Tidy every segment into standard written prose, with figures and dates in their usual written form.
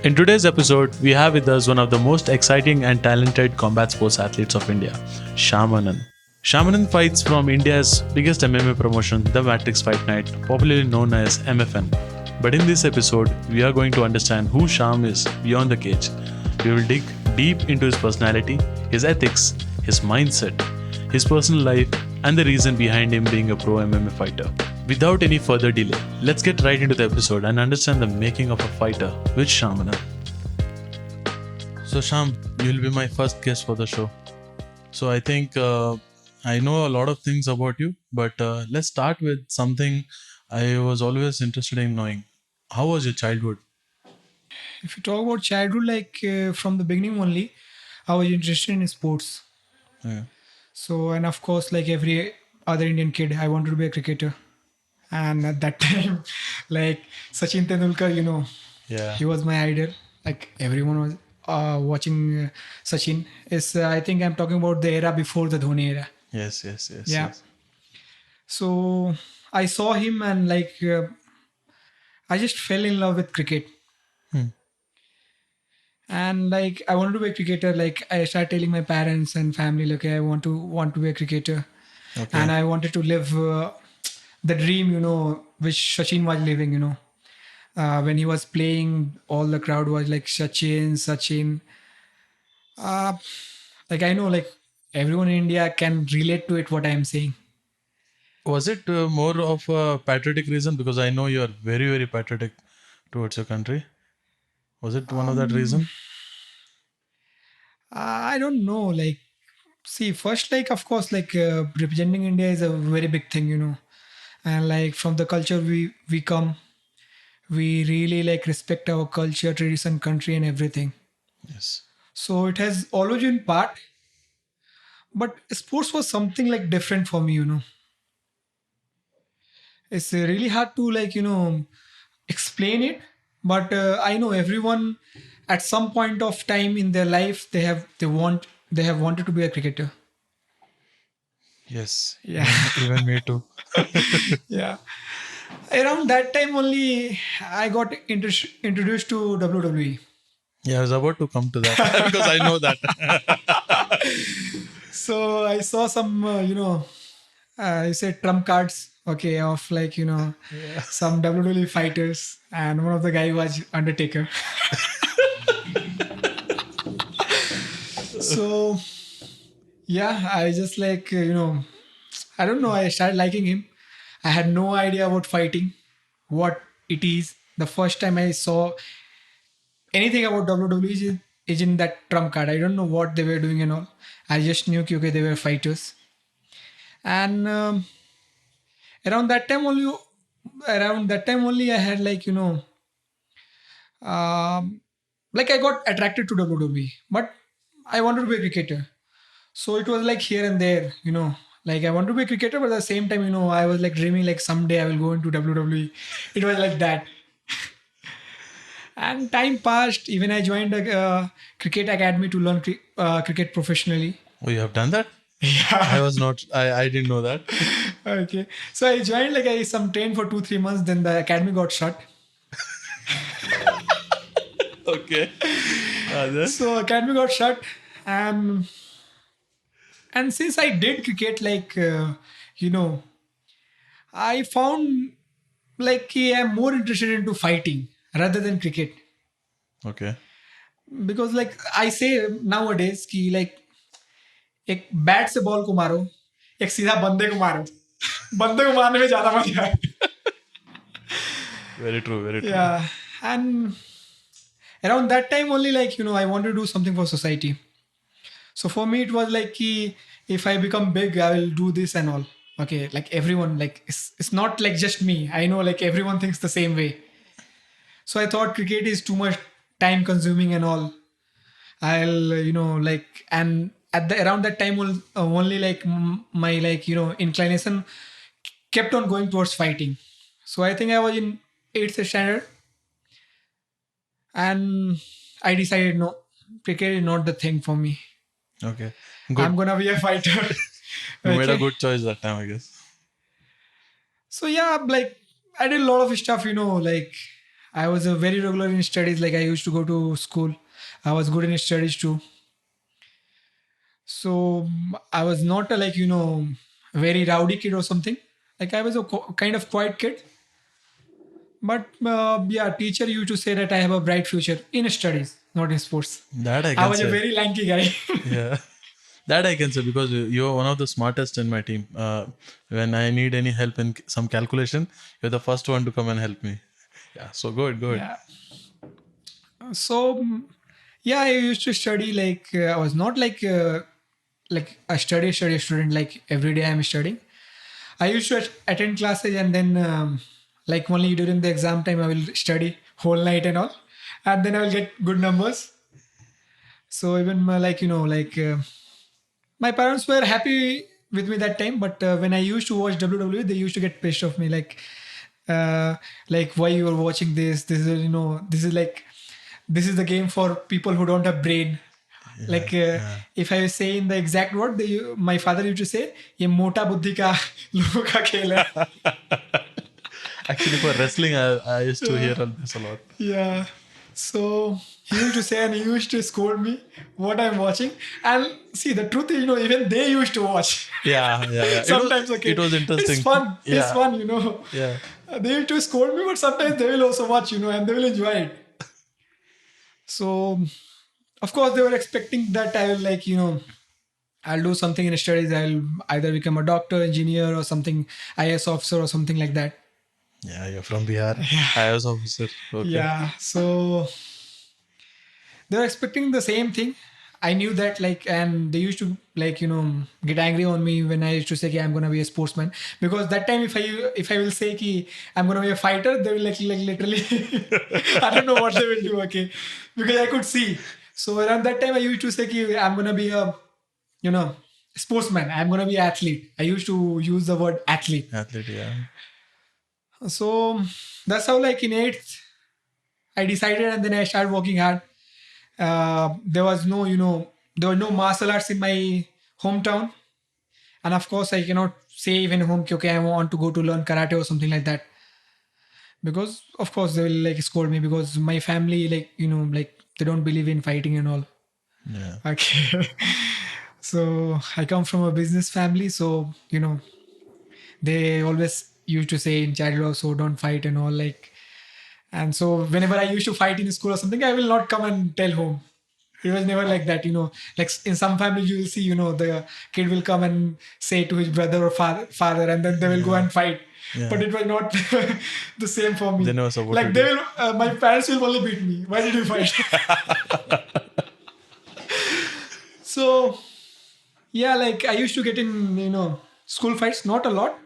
In today's episode, we have with us one of the most exciting and talented combat sports athletes of India, Shyamanand. Shyamanand fights from India's biggest MMA promotion, the Matrix Fight Night, popularly known as MFN. But in this episode, we are going to understand who Shyam is beyond the cage. We will dig deep into his personality, his ethics, his mindset, his personal life, and the reason behind him being a pro MMA fighter. Without any further delay, let's get right into the episode and understand the making of a fighter with Shyamanand. So Shyam, you'll be my first guest for the show. So I think I know a lot of things about you, but let's start with something I was always interested in knowing. How was your childhood? If you talk about childhood, from the beginning only, I was interested in sports. Yeah. So, and of course, like every other Indian kid, I wanted to be a cricketer. And at that time, like Sachin Tendulkar, Yeah. he was my idol. Like everyone was watching Sachin. I think I'm talking about the era before the Dhoni era. Yes. Yeah. So I saw him and I just fell in love with cricket. Hmm. And like I wanted to be a cricketer. Like I started telling my parents and family, like I want to be a cricketer, Okay. and I wanted to live the dream, which Sachin was living. When he was playing, all the crowd was like Sachin. Uh, like I know, like everyone in India can relate to it. What I am saying. Was it more of a patriotic reason? Because I know you are very, very patriotic towards your country. Was it one of that reason? I don't know. Like, see, first, like of course, representing India is a very big thing. And like from the culture we come, we really like respect our culture, tradition, country, and everything. Yes. So it has always been part, but sports was something like different for me. It's really hard to explain it, but I know everyone at some point of time in their life they have wanted to be a cricketer. Yes. Yeah. Even me too. Yeah. Around that time only I got introduced to WWE. Yeah, I was about to come to that because I know that. So I saw some, you said trump cards, okay, of Yeah. some WWE fighters, and one of the guy was Undertaker. So yeah, I just I don't know. I started liking him. I had no idea about fighting, what it is. The first time I saw anything about WWE is in that trump card. I don't know what they were doing and all. I just knew okay, they were fighters. And around that time only, I had like I got attracted to WWE, but I wanted to be a cricketer. So it was like here and there. Like I want to be a cricketer, but at the same time, I was like dreaming like someday I will go into WWE. It was like that. And time passed. Even I joined a cricket academy to learn cricket professionally. Oh, you have done that? Yeah. I was not. I didn't know that. Okay. So I joined like I some trained for 2-3 months. Then the academy got shut. Okay. So academy got shut, and since I did cricket, I found I'm more interested into fighting rather than cricket. Okay. Because like I say nowadays कि like एक bat से ball को मारो, एक सीधा बंदे को मारो. बंदे को मारने में ज्यादा मजा है. Very true. Very true. Yeah. And around that time only I wanted to do something for society. So for me it was like कि if I become big I will do this and all. Okay, like everyone, like it's not like just me. I know like everyone thinks the same way. So I thought cricket is too much time consuming and all. I'll and at the around that time only my inclination kept on going towards fighting. So I think I was in 8th standard, and I decided no, cricket is not the thing for me. Okay. I'm gonna be a fighter. You made a Okay. good choice that time, I guess. So yeah, like I did a lot of stuff, like I was a very regular in studies. Like I used to go to school. I was good in studies too. So I was not a like very rowdy kid or something. Like I was a kind of quiet kid. But yeah, teacher used to say that I have a bright future in studies, not in sports. That I I can was a say. very lanky guy. Yeah. That I can say because you're one of the smartest in my team. When I need any help in some calculation, you're the first one to come and help me. Yeah. So go ahead. Go ahead. Yeah. So yeah, I used to study like I was not like a study student like every day I'm studying. I used to attend classes and then like only during the exam time I will study whole night and all, and then I will get good numbers. So even my parents were happy with me that time, but when I used to watch WWE, they used to get pissed off me uh, like why you are watching this? This is this is the game for people who don't have brain. Yeah. Like Yeah. if I say in the exact word, my father used to say, "ये मोटा बुद्धि का लोगों का खेल है." Actually, for wrestling, I used to hear all this a lot. Yeah. So he used to say and he used to scold me what I'm watching. And see, the truth is, even they used to watch. Yeah. Yeah. Yeah. Sometimes, It okay, was it's interesting. fun. It's Yeah. fun. Yeah. They used to scold me, but sometimes they will also watch, and they will enjoy it. So, of course, they were expecting that I will I'll do something in studies. I'll either become a doctor, engineer, or something, IS officer, or something like that. Yeah. You're from Bihar. I was officer. Okay. Yeah. So they were expecting the same thing. I knew that, and they used to get angry on me when I used to say, I'm gonna be a sportsman. Because that time, if I will say, I'm gonna be a fighter, they will like literally, I don't know what they will do. Okay, because I could see. So around that time, I used to say, I'm gonna be a, you know, sportsman. I'm gonna be athlete. I used to use the word athlete. Athlete. Yeah. So that's how, in eighth, I decided, and then I started working hard. There was there were no martial arts in my hometown, and of course I cannot say even home okay, I want to go to learn karate or something like that, because of course they will scold me, because my family they don't believe in fighting and all. Yeah. Okay. So I come from a business family, so they always used to say in childhood also, don't fight and all, and so whenever I used to fight in school or something, I will not come and tell home. It was never like that. Like in some families, you will see, the kid will come and say to his brother or father, and then they will go and fight. Yeah. But it was not the same for me. They never supported Like they you. will, my parents will only beat me. Why did you fight? So yeah, I used to get in, school fights, not a lot,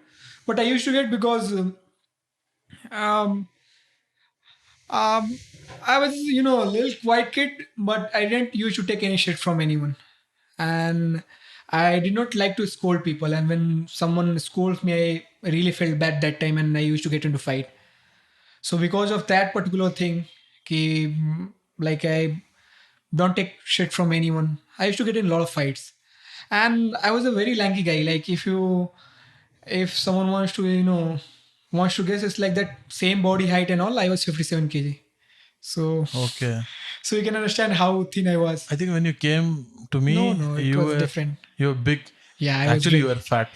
but I used to get because um, Um, I was, a little quiet kid, but I didn't used to take any shit from anyone, and I did not like to scold people. And when someone scolds me, I really felt bad that time, and I used to get into fight. So because of that particular thing, I don't take shit from anyone. I used to get in a lot of fights, and I was a very lanky guy. Like if someone wants to guess, it's like that same body height and all. I was 57 kg. So, Okay. so you can understand how thin I was. I think when you came to No, me, no, it was different. you were big. Yeah, I was Actually, big. you were fat.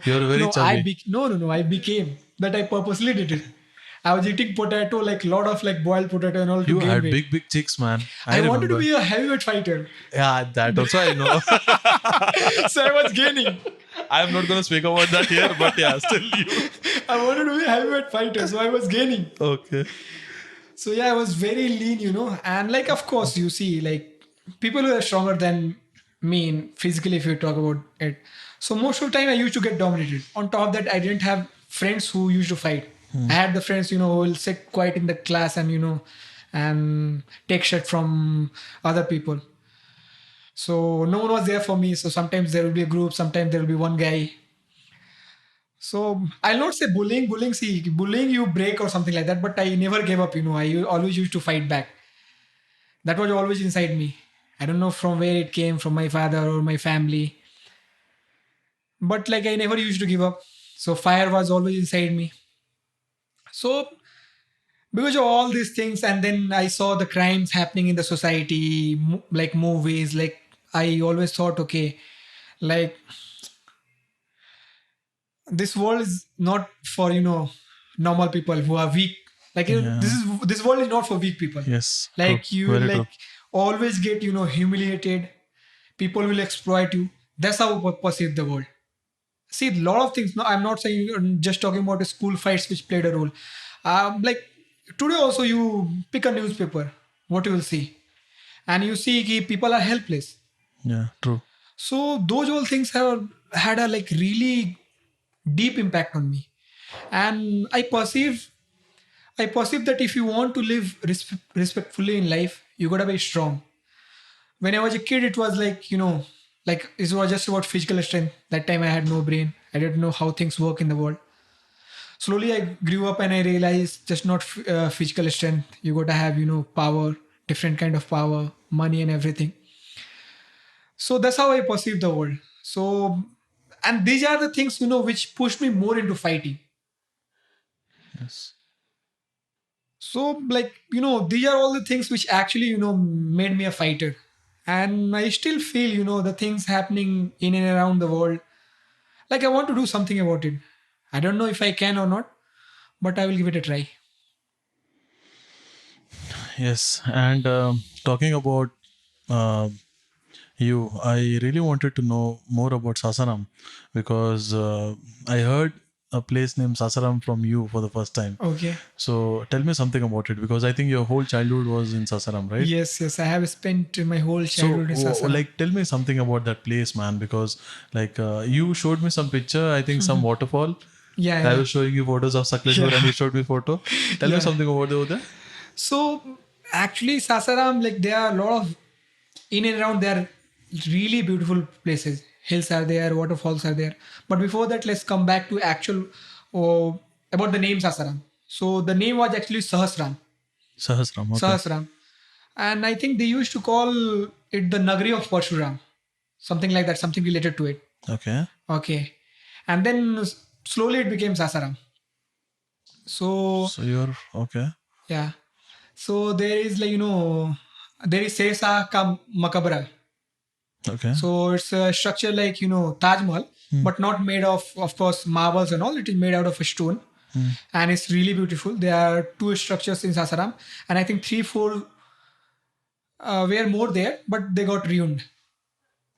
You were very No, chubby. no. I became that. I purposely did it. I was eating potato, like lot of boiled potato and all to You gain had weight. big chicks, man. I I wanted to remember. be a heavyweight fighter, Yeah, that also I know. so I was gaining. I'm not gonna speak about that here, but yeah, still you. I wanted to be a heavyweight fighter, so I was gaining. Okay. So yeah, I was very lean, and of course you see people who are stronger than me physically, if you talk about it. So most of the time I used to get dominated. On top of that, I didn't have friends who used to fight. I had the friends, who will sit quiet in the class and and take shit from other people. So no one was there for me. So sometimes there will be a group, sometimes there will be one guy. So I'll not say bullying. Bullying you break or something like that. But I never gave up. I always used to fight back. That was always inside me. I don't know from where it came, from my father or my family. But I never used to give up. So fire was always inside me. So because of all these things, and then I saw the crimes happening in the society, like movies. Like I always thought, okay, like this world is not for normal people who are weak. Like Yeah. this world is not for weak people. Yes. True. Like you will Very true. like always get humiliated. People will exploit you. That's how we perceive the world. See, a lot of things. No, I'm not saying just talking about the school fights which played a role. Like today also, you pick a newspaper, what you will see, and you see people are helpless. Yeah. True. So those all things have had a like really deep impact on me, and I perceive that if you want to live respectfully in life, you gotta be strong. When I was a kid, it was like like it was just about physical strength. That time I had no brain. I didn't know how things work in the world. Slowly I grew up and I realized just not physical strength. You gotta have power, different kind of power, money, and everything. So that's how I perceive the world. So, and these are the things which pushed me more into fighting. Yes. So, like, these are all the things which actually, made me a fighter. And I still feel, the things happening in and around the world. Like, I want to do something about it. I don't know if I can or not, but I will give it a try. Yes. And talking about uh, you, I really wanted to know more about Sasaram because I heard a place named Sasaram from you for the first time. Okay. So tell me something about it because I think your whole childhood was in Sasaram, right? Yes, yes. I have spent my whole So, childhood in Sasaram. like, tell me something about that place, man. Because, like, you showed me some picture. I think some waterfall. Yeah, I yeah. was showing you photos of Sakleshwar, and Yeah. you showed me photo. Tell me Yeah. something about over there. So actually, Sasaram, like there are a lot of in and around there, really beautiful places. Hills are there, waterfalls are there. But before that, let's come back to actual about the name Sasaram. So the name was actually Sahasram. Sahasram. Okay. Sahasram, and I think they used to call it the Nagari of Parshuram, something like that, something related to it. Okay. Okay, and then slowly it became Sasaram. So So you're okay. yeah, so there is like there is Sesa Ka Makabra. Okay. So it's a structure like Taj Mahal, but not made of course, marbles and all. It is made out of a stone, and it's really beautiful. There are two structures in Sasaram, and I think three, four were more there, but they got ruined.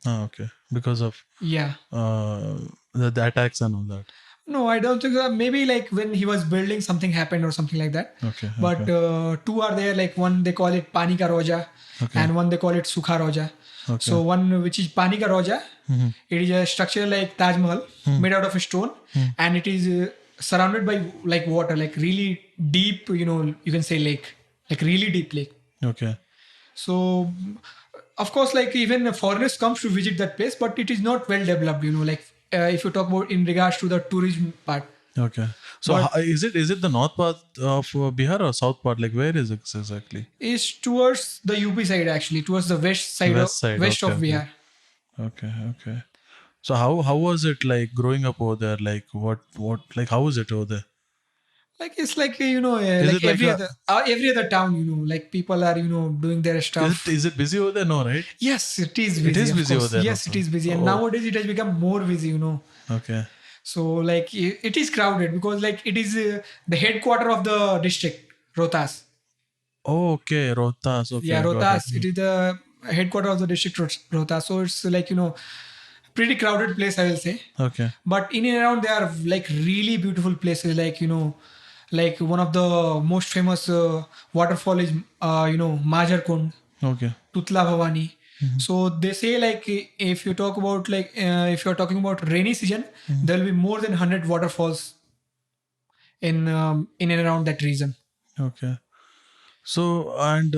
Ah, okay. Because of Yeah. the attacks and all that. No, I don't think so. Maybe like when he was building, something happened or something like that. Okay. But two are there. Like one they call it Pani Ka Roja, Okay. and one they call it Sukha Roja. Okay. So one which is Pani Ka Roja, it is a structure like Taj Mahal made out of a stone, and it is surrounded by like water, like really deep. You can say lake, like really deep lake. Okay. So, of course, like even foreigners comes to visit that place, but it is not well developed. Like if you talk about in regards to the tourism part. Okay. So But- is it the north part of Bihar or south part? Like where is it exactly? Is towards the UP side actually, towards the west side, West side, west okay, of okay. Bihar. Okay. Okay. So how was it like growing up over there? Like what like how was it over there? Like it's like Is like it like every other town. Like people are doing their stuff. is it busy over there? No, right? Yes, it is busy. It is of busy course. over there Yes, also. it is busy, and Oh. nowadays it has become more busy. Okay. So like it is crowded because like it is the headquarter of the district, Rohtas. Oh, okay. Rohtas. Okay, Yeah, I got Rohtas. It is the headquarter of the district, Rohtas. So it's like pretty crowded place, I will say. Okay. But in and around there are like really beautiful places, like like one of the most famous waterfall is Majar Kund, Okay. Tutla Bhavani. So they say like if you talk about like if you're talking about rainy season, there will be more than 100 waterfalls in and around that region. Okay. So, and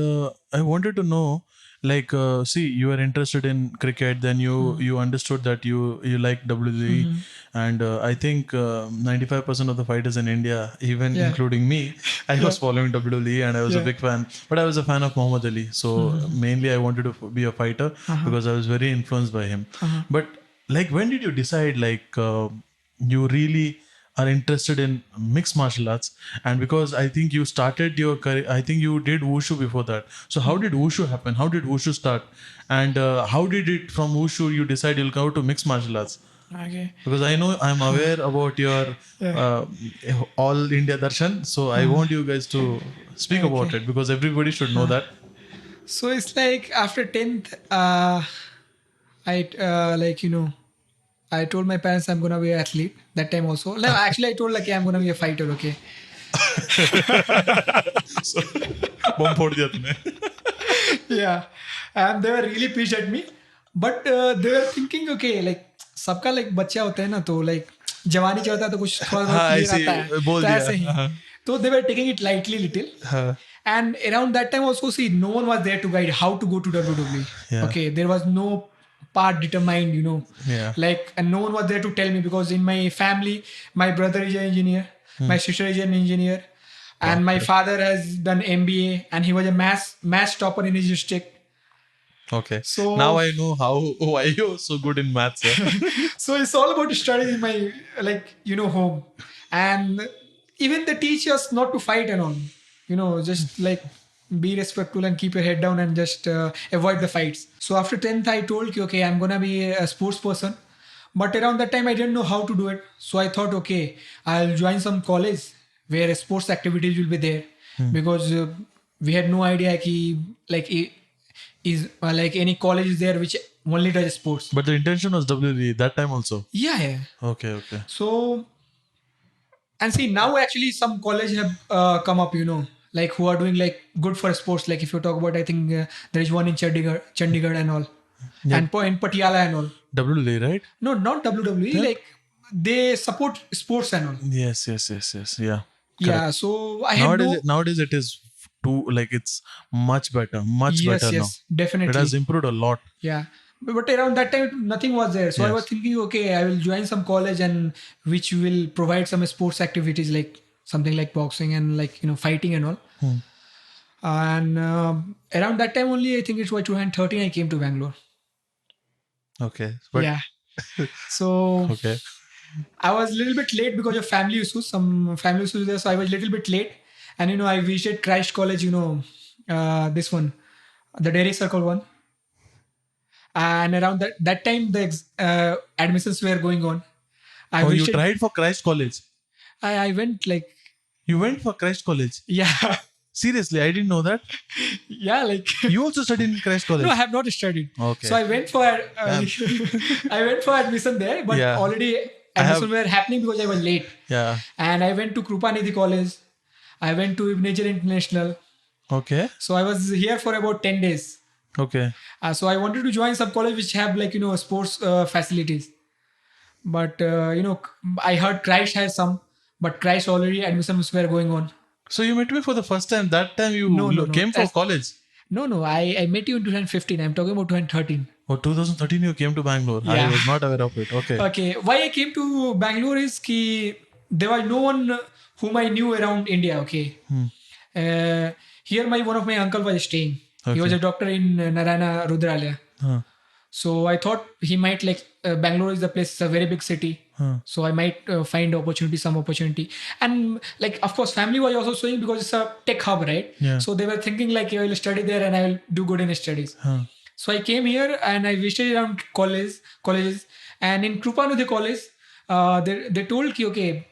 I wanted to know, like, see, you were interested in cricket, then you understood that you like WWE, and I think 95% of the fighters in India, even Yeah. including me, I was following WWE and I was a Yeah. big fan. But I was a fan of Muhammad Ali, so mainly I wanted to be a fighter because I was very influenced by him. But like, when did you decide like you really are interested in mixed martial arts, and because I think you started your career, I think you did wushu before that. So how did wushu happen? How did wushu start? And how did it from wushu you decide you'll go to mixed martial arts? Okay. Because I know I'm aware about your Yeah. uh, all India darshan, so I want you guys to speak about Okay. it because everybody should know that. So it's like after 10th, I I told my parents I'm gonna be an athlete that time also. No, actually I told like I'm gonna be a fighter. Okay. So, bomb फोड़ दिया तूने. Yeah, and they were really pissed at me, but they were thinking okay like सबका like बच्चा होता है ना तो like जवानी चढ़ता है तो कुछ थोड़ा बहुत हाँ क्लियर ऐसे आता है बोल तो दिया. ऐसे ही हाँ. तो they were taking it lightly little. हाँ. And around that time also, see, no one was there to guide how to go to WWE. Yeah. Okay, there was no part determined, Yeah. like, and no one was there to tell me because in my family, my brother is an engineer, my sister is an engineer, and my father has done MBA, and he was a mass topper in his district. Okay. So Now I know why you're so good in maths. Yeah? so it's all about studying in my home, and even they teach us not to fight and all, just like be respectful and keep your head down and just avoid the fights. So after 10th I told you, okay, I'm gonna be a sports person, but around that time I didn't know how to do it, so I thought, okay, I'll join some college where sports activities will be there, because we had no idea like is like any college is there which only does sports. But the intention was WWE that time also. Yeah. Okay. So, and see, now actually some college have come up, like who are doing like good for sports. Like if you talk about, I think there is one in Chandigarh and all, Yeah. and in Patiala and all. WWE, right? No, not WWE. Yeah. Like they support sports and all. Yes. Yeah. Yeah. So I had Nowadays it is too like it's much better now. yes, definitely. It has improved a lot. Yeah. But around that time, nothing was there. So I Yes. was thinking, okay, I will join some college and which will provide some sports activities like something like boxing and like, fighting and all. And around that time only, I think it was 2013, I came to Bangalore. Okay. But, Yeah. So Okay. I was a little bit late because of family issues, some family issues there. So I was a little bit late. And, I visited Christ College, this one, the Dairy Circle one. And around that time, the admissions were going on. You tried for Christ College? I went like... You went for Christ College? Yeah. Seriously, I didn't know that. Yeah, like... You also studied in Christ College? No, I have not studied. Okay. So I went for I went for admission there, but Yeah. already admission were happening because I was late. Yeah. And I went to Krupanidhi College. I went to Nature International. Okay. So I was here for about 10 days. Okay. So I wanted to join some college which have like, sports facilities. But, I heard Christ has some, but Christ already admissions were going on. So you met me for the first time. That time you No. came for college. No. I met you in 2015. I'm talking about 2013. Oh, 2013 you came to Bangalore. I Yeah. was not aware of it. Okay. Okay. Why I came to Bangalore is ki there was no one whom I knew around India. Okay. Here one of my uncle was staying. He was a doctor in Narayana Rudralaya. Huh. So I thought he might like Bangalore is the place. It's a very big city. So I might find some opportunity. And like, of course, family was also saying because it's a tech hub, right? Yeah. So they were thinking like, I will study there and I will do good in studies. So I came here and I visited around colleges. And in Krupanidhi College, they told ki, okay,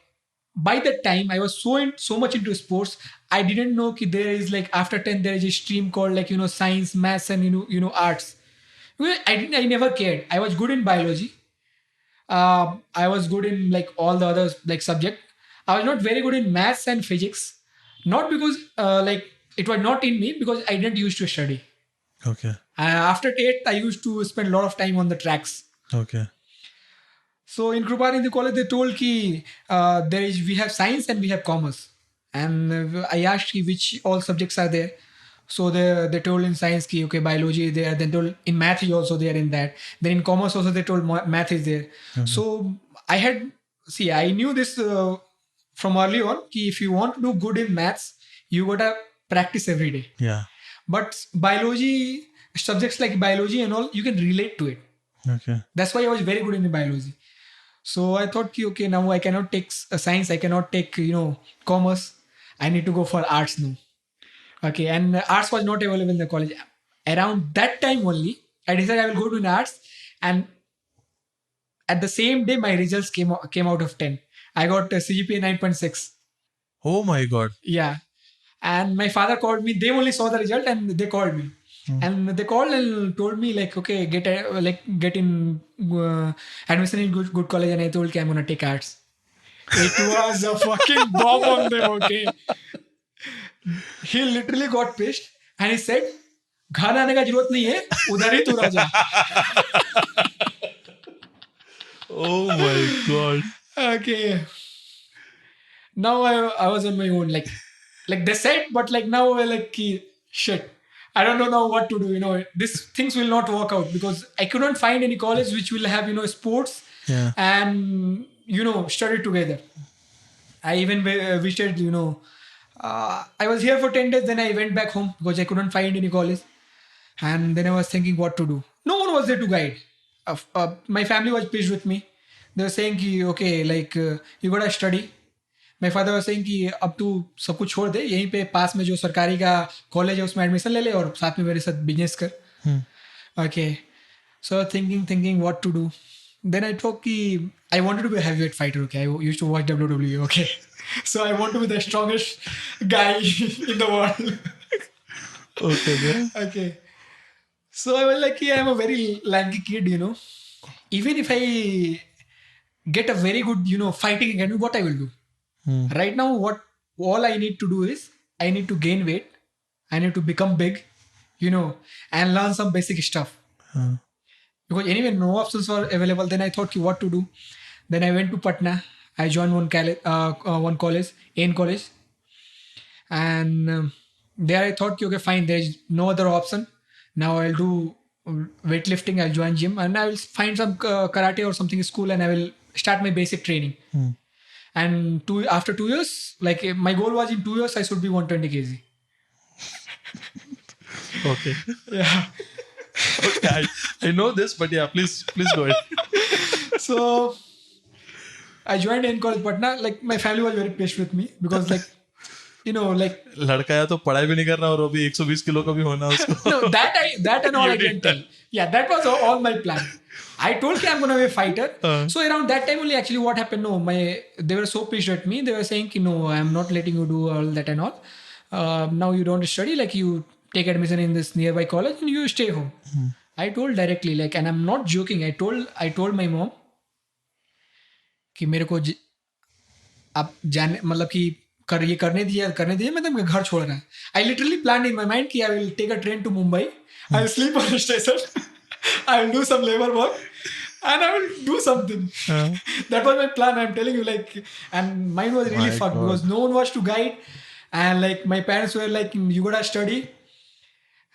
by that time I was so much into sports. I didn't know ki there is like after 10 there is a stream called like, science, maths and arts. Well, I never cared. I was good in biology. I was good in like all the other like subject. I was not very good in maths and physics. Not because like it was not in me, because I didn't used to study. Okay. After 8th, I used to spend a lot of time on the tracks. Okay. So in Krupanidhi College, they told ki we have science and we have commerce. And I asked ki which all subjects are there. So they told in science ki okay, biology is there. Then told in math is also there in that. Then in commerce also they told math is there. So I knew this from early on ki if you want to do good in maths, you gotta practice every day. Yeah. But biology, subjects like biology and all, you can relate to it. Okay. That's why I was very good in biology. So I thought ki, okay, now I cannot take science, I cannot take commerce, I need to go for arts now. Okay, and arts was not available in the college. Around that time only, I decided I will go to an arts, and at the same day my results came out of 10. I got a CGPA 9.6. Oh my God. Yeah. And my father called me. They only saw the result and they called me. And they called and told me like, okay, get in admission in good college. And I told, okay, I'm gonna take arts. It was a fucking bomb on them. Okay, he literally got pissed and he said, घर आने का जरूरत नहीं है, उधर ही तू रह जा. Oh my God. Okay. Now I was on my own, like they said, but like now we're like shit. I don't know now what to do. These things will not work out because I couldn't find any college which will have sports and study together. I even visited I was here for 10 days. Then I went back home because I couldn't find any college. And then I was thinking what to do. No one was there to guide. My family was pissed with me. They were saying कि okay, like you gotta study. My father was saying कि अब तू सब कुछ छोड़ दे, यहीं पे पास में जो सरकारी का कॉलेज है उसमें एडमिशन ले ले और साथ में मेरे साथ बिजनेस कर. Okay, so thinking what to do. Then I thought कि I wanted to be a heavyweight fighter. Okay, I used to watch WWE. Okay, so I want to be the strongest guy in the world. Okay. So I was like, I'm a very lanky kid, Even if I get a very good, fighting again, what I will do? Right now, all I need to do is I need to gain weight. I need to become big, and learn some basic stuff. Because anyway, no options were available. Then I thought, what to do? Then I went to Patna. I joined one college, AIN college. And there I thought, okay, fine, there is no other option. Now I'll do weightlifting, I'll join gym, and I will find some karate or something school, and I will start my basic training. And after 2 years, like my goal was in 2 years, I should be 120 kg. Okay. Yeah. Okay, I know this, but yeah, please go ahead. So I joined in college Patna. Like my family was very pissed with me because like लड़का है तो पढ़ाई भी नहीं करना और वो भी 120 किलो का भी होना उसको. No, that and all I didn't tell. Yeah, that was all my plan. I told I'm gonna be a fighter. So around that time only, actually, what happened? They were so pissed at me. They were saying, no, I'm not letting you do all that and all. Now you don't study. Like you take admission in this nearby college and you stay home. I told directly, like, and I'm not joking. I told my mom कि मेरे को अब जाने मतलब कि ये करने दिए मैं तो घर छोड़ रहा है. I literally planned in my mind कि I will take a train to Mumbai. I will sleep on the station. I will do some labor work and I will do something. That was my plan. I'm telling you, like, and mine was really fucked because no one was to guide, and like my parents were like, you gotta study.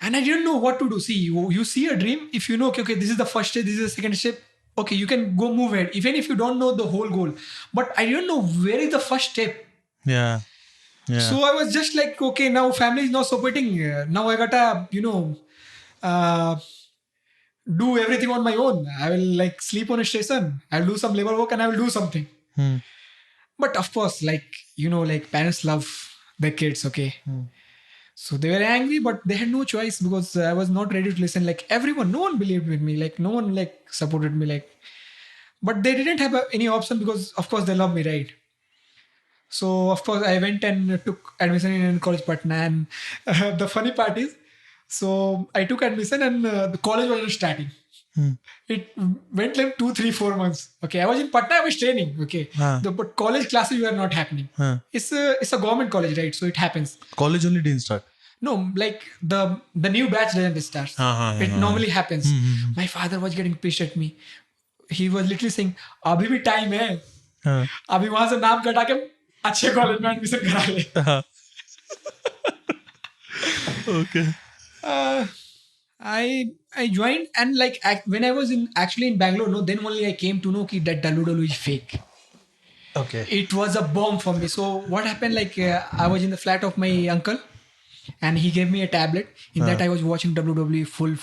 And I didn't know what to do. See, you see a dream. If you know, okay, this is the first step, this is the second step. Okay, you can go move ahead, even if you don't know the whole goal. But I didn't know where is the first step. Yeah. So I was just like, okay, now family is not supporting. Now I gotta, do everything on my own. I will like sleep on a station. I'll do some labor work and I will do something. But of course, like, like parents love their kids, okay? So they were angry, but they had no choice because I was not ready to listen. Like no one believed in me. Like no one like supported me. Like, but they didn't have any option because of course they love me, right? So of course I went and took admission in college Patna. And the funny part is, so I took admission and the college wasn't starting. It went like 2, 3, 4 months. Okay, I was in Patna, I was training. Okay, but college classes were not happening. It's a government college, right? So it happens. College only didn't start. No, like the new batch doesn't start. It normally happens. My father was getting pissed at me. He was literally saying, "Abhi bhi time hai. Abhi wahan se naam kata ke अच्छे college में admission करा ले." Okay. I joined, and like when I was actually in Bangalore, then only I came to know that WWE is fake. Okay. It was a bomb for me. So what happened? Like I was in the flat of my uncle, and he gave me a tablet. In that I was watching WWE full.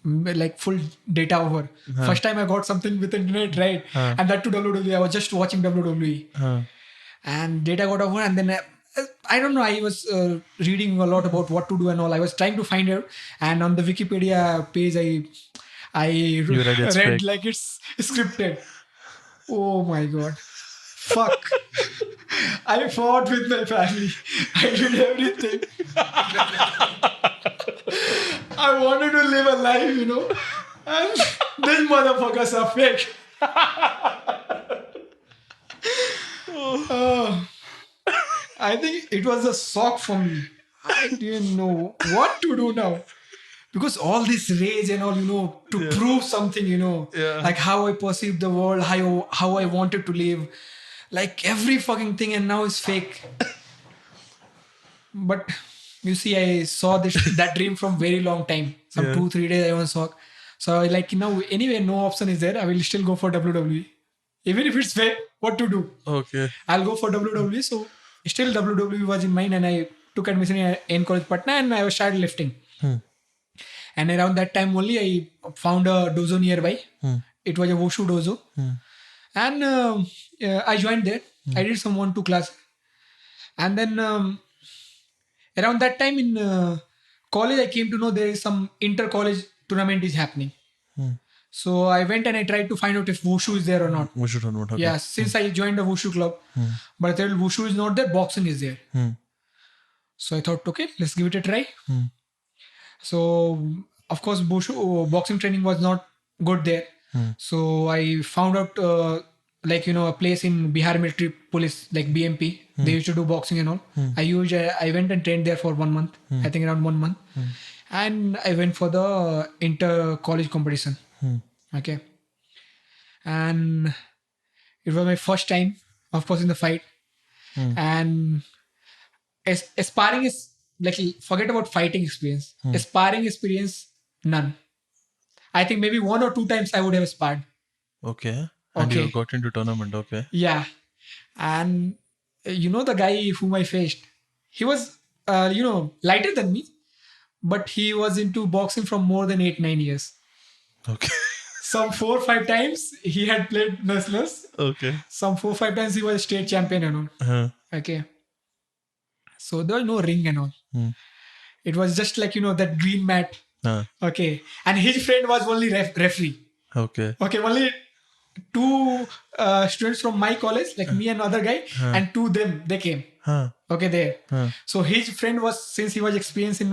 like full data over. First time I got something with internet, right? And that to WWE. I was just watching WWE. And data got over, and then I don't know, I was reading a lot about what to do and all. I was trying to find out, and on the Wikipedia page I You read it's read fake. like it's scripted. Oh my god, fuck. I fought with my family. I did everything. I wanted to live a life, and these motherfuckers are fake. I think it was a shock for me. I didn't know what to do now. Because all this rage and all, to prove something, like how I perceived the world, how I wanted to live, like every fucking thing, and now it's fake. But you see, I saw that dream from very long time. Some 2-3 days I was shocked. So like anyway, no option is there. I will still go for WWE. Even if it's fake, what to do? Okay. I'll go for WWE. So still WWE was in mind, and I took admission in college Patna, and I started lifting. And around that time only, I found a dojo nearby. It was a Wushu dojo. And I joined there. I did some 1-2 class. And then around that time in college, I came to know there is some inter-college tournament is happening. So I went and I tried to find out if Wushu is there or not. Wushu tournament. Okay. Yeah, since I joined the Wushu club. But I thought Wushu is not there, boxing is there. So I thought, okay, let's give it a try. So, of course, boxing training was not good there. So I found out, a place in Bihar Military Police, like BMP. They used to do boxing and all. I went and trained there for 1 month. I think around 1 month. And I went for the inter-college competition. Okay. And it was my first time, of course, in the fight. And sparring is like, forget about fighting experience. Sparring experience, none. I think maybe 1 or 2 times I would have sparred. Okay. And you got into tournament. Okay. Yeah. And the guy whom I faced, he was, lighter than me, but he was into boxing from more than 8-9 years. Okay. Some 4 or 5 times he had played wrestlers. Okay. Some 4 or 5 times he was state champion and all. Okay. So there was no ring and all. It was just like, that green mat. Okay. And his friend was only referee. Okay. Okay. Only 2 students from my college, like me and other guy, and 2 them, they came. Okay, there. So his friend was, since he was experienced in,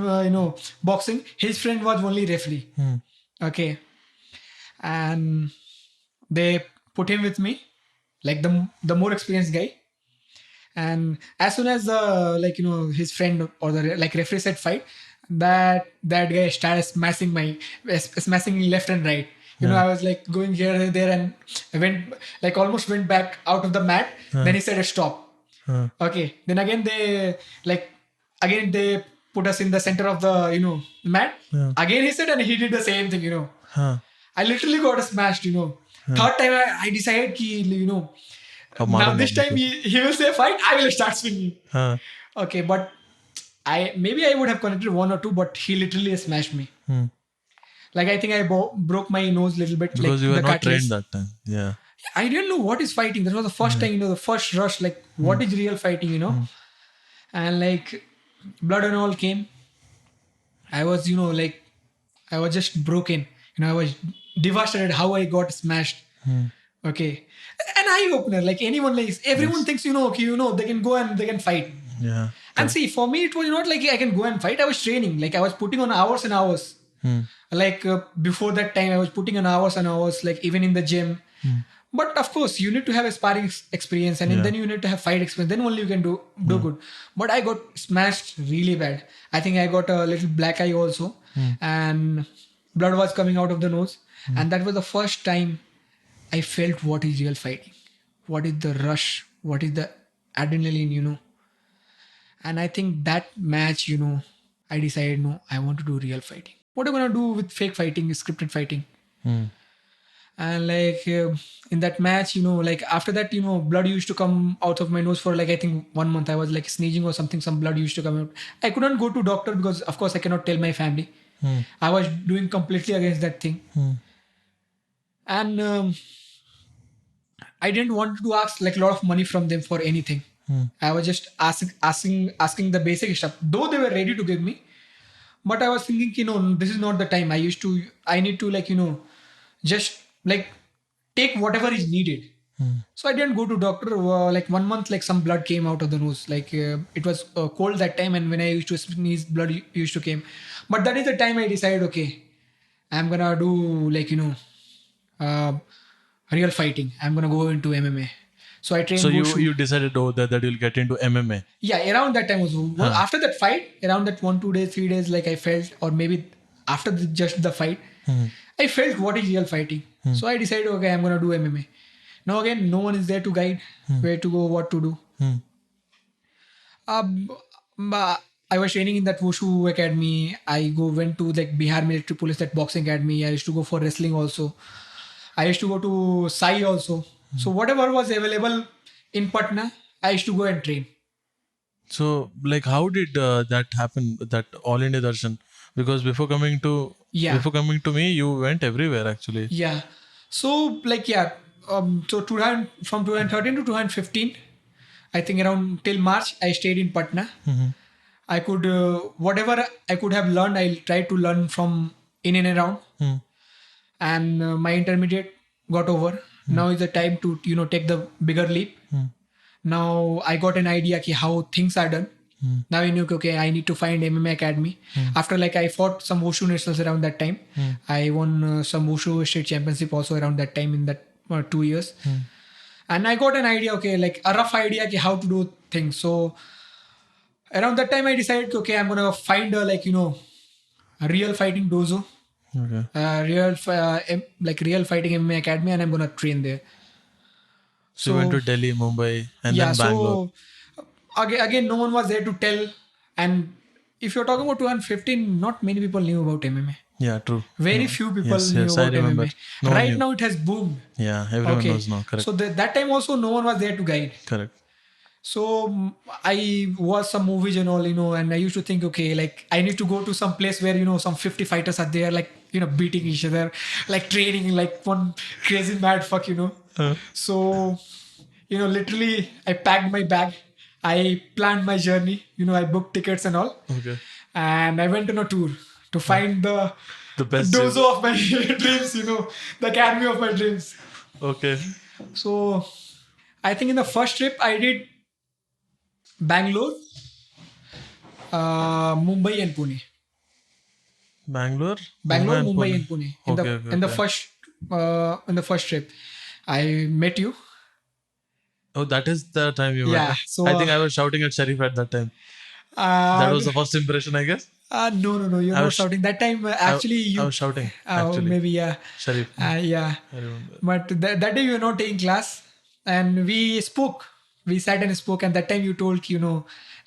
boxing, his friend was only referee. Okay. And they put him with me, like the more experienced guy. And as soon as his friend or the referee said fight, that guy started smashing me left and right. I was like going here and there, and I went almost went back out of the mat. Then he said stop. Okay. Then again they put us in the center of the mat. Again he said, and he did the same thing. I literally got smashed. Third time I decided now this time he will say fight, I will start swinging. Okay, but I would have connected 1 or 2, but he literally smashed me. Like I think I broke my nose a little bit. Because you were not trained that time. Yeah. I didn't know what is fighting. That was the first time, the first rush, what is real fighting, And blood and all came. I was, I was just broken. I was devastated how I got smashed. Okay. An eye opener, anyone, everyone thinks, they can go and they can fight. Yeah. And see, for me, it was not like I can go and fight. I was training. I was putting on hours and hours. Before that time, I was putting on hours and hours, even in the gym. But of course, you need to have a sparring experience, and then you need to have fight experience. Then only you can do good. But I got smashed really bad. I think I got a little black eye also, and blood was coming out of the nose. And that was the first time I felt what is real fighting. What is the rush? What is the adrenaline, And I think that match, I decided, no, I want to do real fighting. What am I going to do with fake fighting, scripted fighting? And in that match, after that, blood used to come out of my nose for I think 1 month. I was sneezing or something, some blood used to come out. I couldn't go to doctor because of course I cannot tell my family. I was doing completely against that thing. And I didn't want to ask like a lot of money from them for anything. I was just asking the basic stuff. Though they were ready to give me, but I was thinking, this is not the time. I need to like, just like take whatever is needed. So I didn't go to doctor. Like 1 month, like some blood came out of the nose. Like it was cold that time, and when I used to sneeze, blood used to came. But that is the time I decided, okay, I'm gonna do like uh, real fighting. I'm gonna go into MMA. So I trained. So Wushu. you decided that you'll get into MMA. Yeah, around that time was after that fight. Around that 1, 2 days, 3 days, like I felt, or maybe after just the fight, I felt what is real fighting. So I decided, okay, I'm gonna do MMA. Now again, no one is there to guide where to go, what to do. I was training in that Wushu academy. I went to like Bihar Military Police, that boxing academy. I used to go for wrestling also. I used to go to Sai also. So whatever was available in Patna, I used to go and train. So like how did that happen? That All India Darshan? Because before coming to me, you went everywhere actually. Yeah. So like so 2000, from 2013 to 2015, I think around till March, I stayed in Patna. I could whatever I could have learned, I tried to learn from in and around. And my intermediate got over. Now is the time to take the bigger leap. Now I got an idea how things are done. Now I knew, okay, I need to find MMA academy. After like I fought some Wushu nationals around that time. I won some Wushu state championship also around that time in that 2 years. And I got an idea, okay, like a rough idea how to do things. So around that time I decided, okay, I'm gonna find a a real fighting dojo. Okay. Real fighting MMA academy, and I'm gonna train there. So you went to Delhi, Mumbai, and then Bangalore. So again, no one was there to tell. And if you're talking about 2015, not many people knew about MMA. Yeah, true. Very few people knew about MMA. No one Right knew. now, it has boomed. Yeah, everyone knows now. Correct. So that time also, no one was there to guide. Correct. So I watched some movies and all, and I used to think, okay, like I need to go to some place where, some 50 fighters are there, like, beating each other, like training like one crazy mad fuck, So, literally I packed my bag. I planned my journey, I booked tickets and all. Okay. And I went on a tour to find the best dojo of my dreams, the academy of my dreams. Okay. So I think in the first trip I did Bangalore, Mumbai and Pune. Bangalore, Mumbai and Pune. In the first trip, I met you. Oh, that is the time you Yeah. went. So I think I was shouting at Sharif at that time. That was the first impression, I guess. No. You're not shouting. That time, actually, I was shouting. Actually, maybe yeah. Sharif. Yeah. I remember. But that day you were not taking class, and we spoke. We sat and spoke, and that time you told,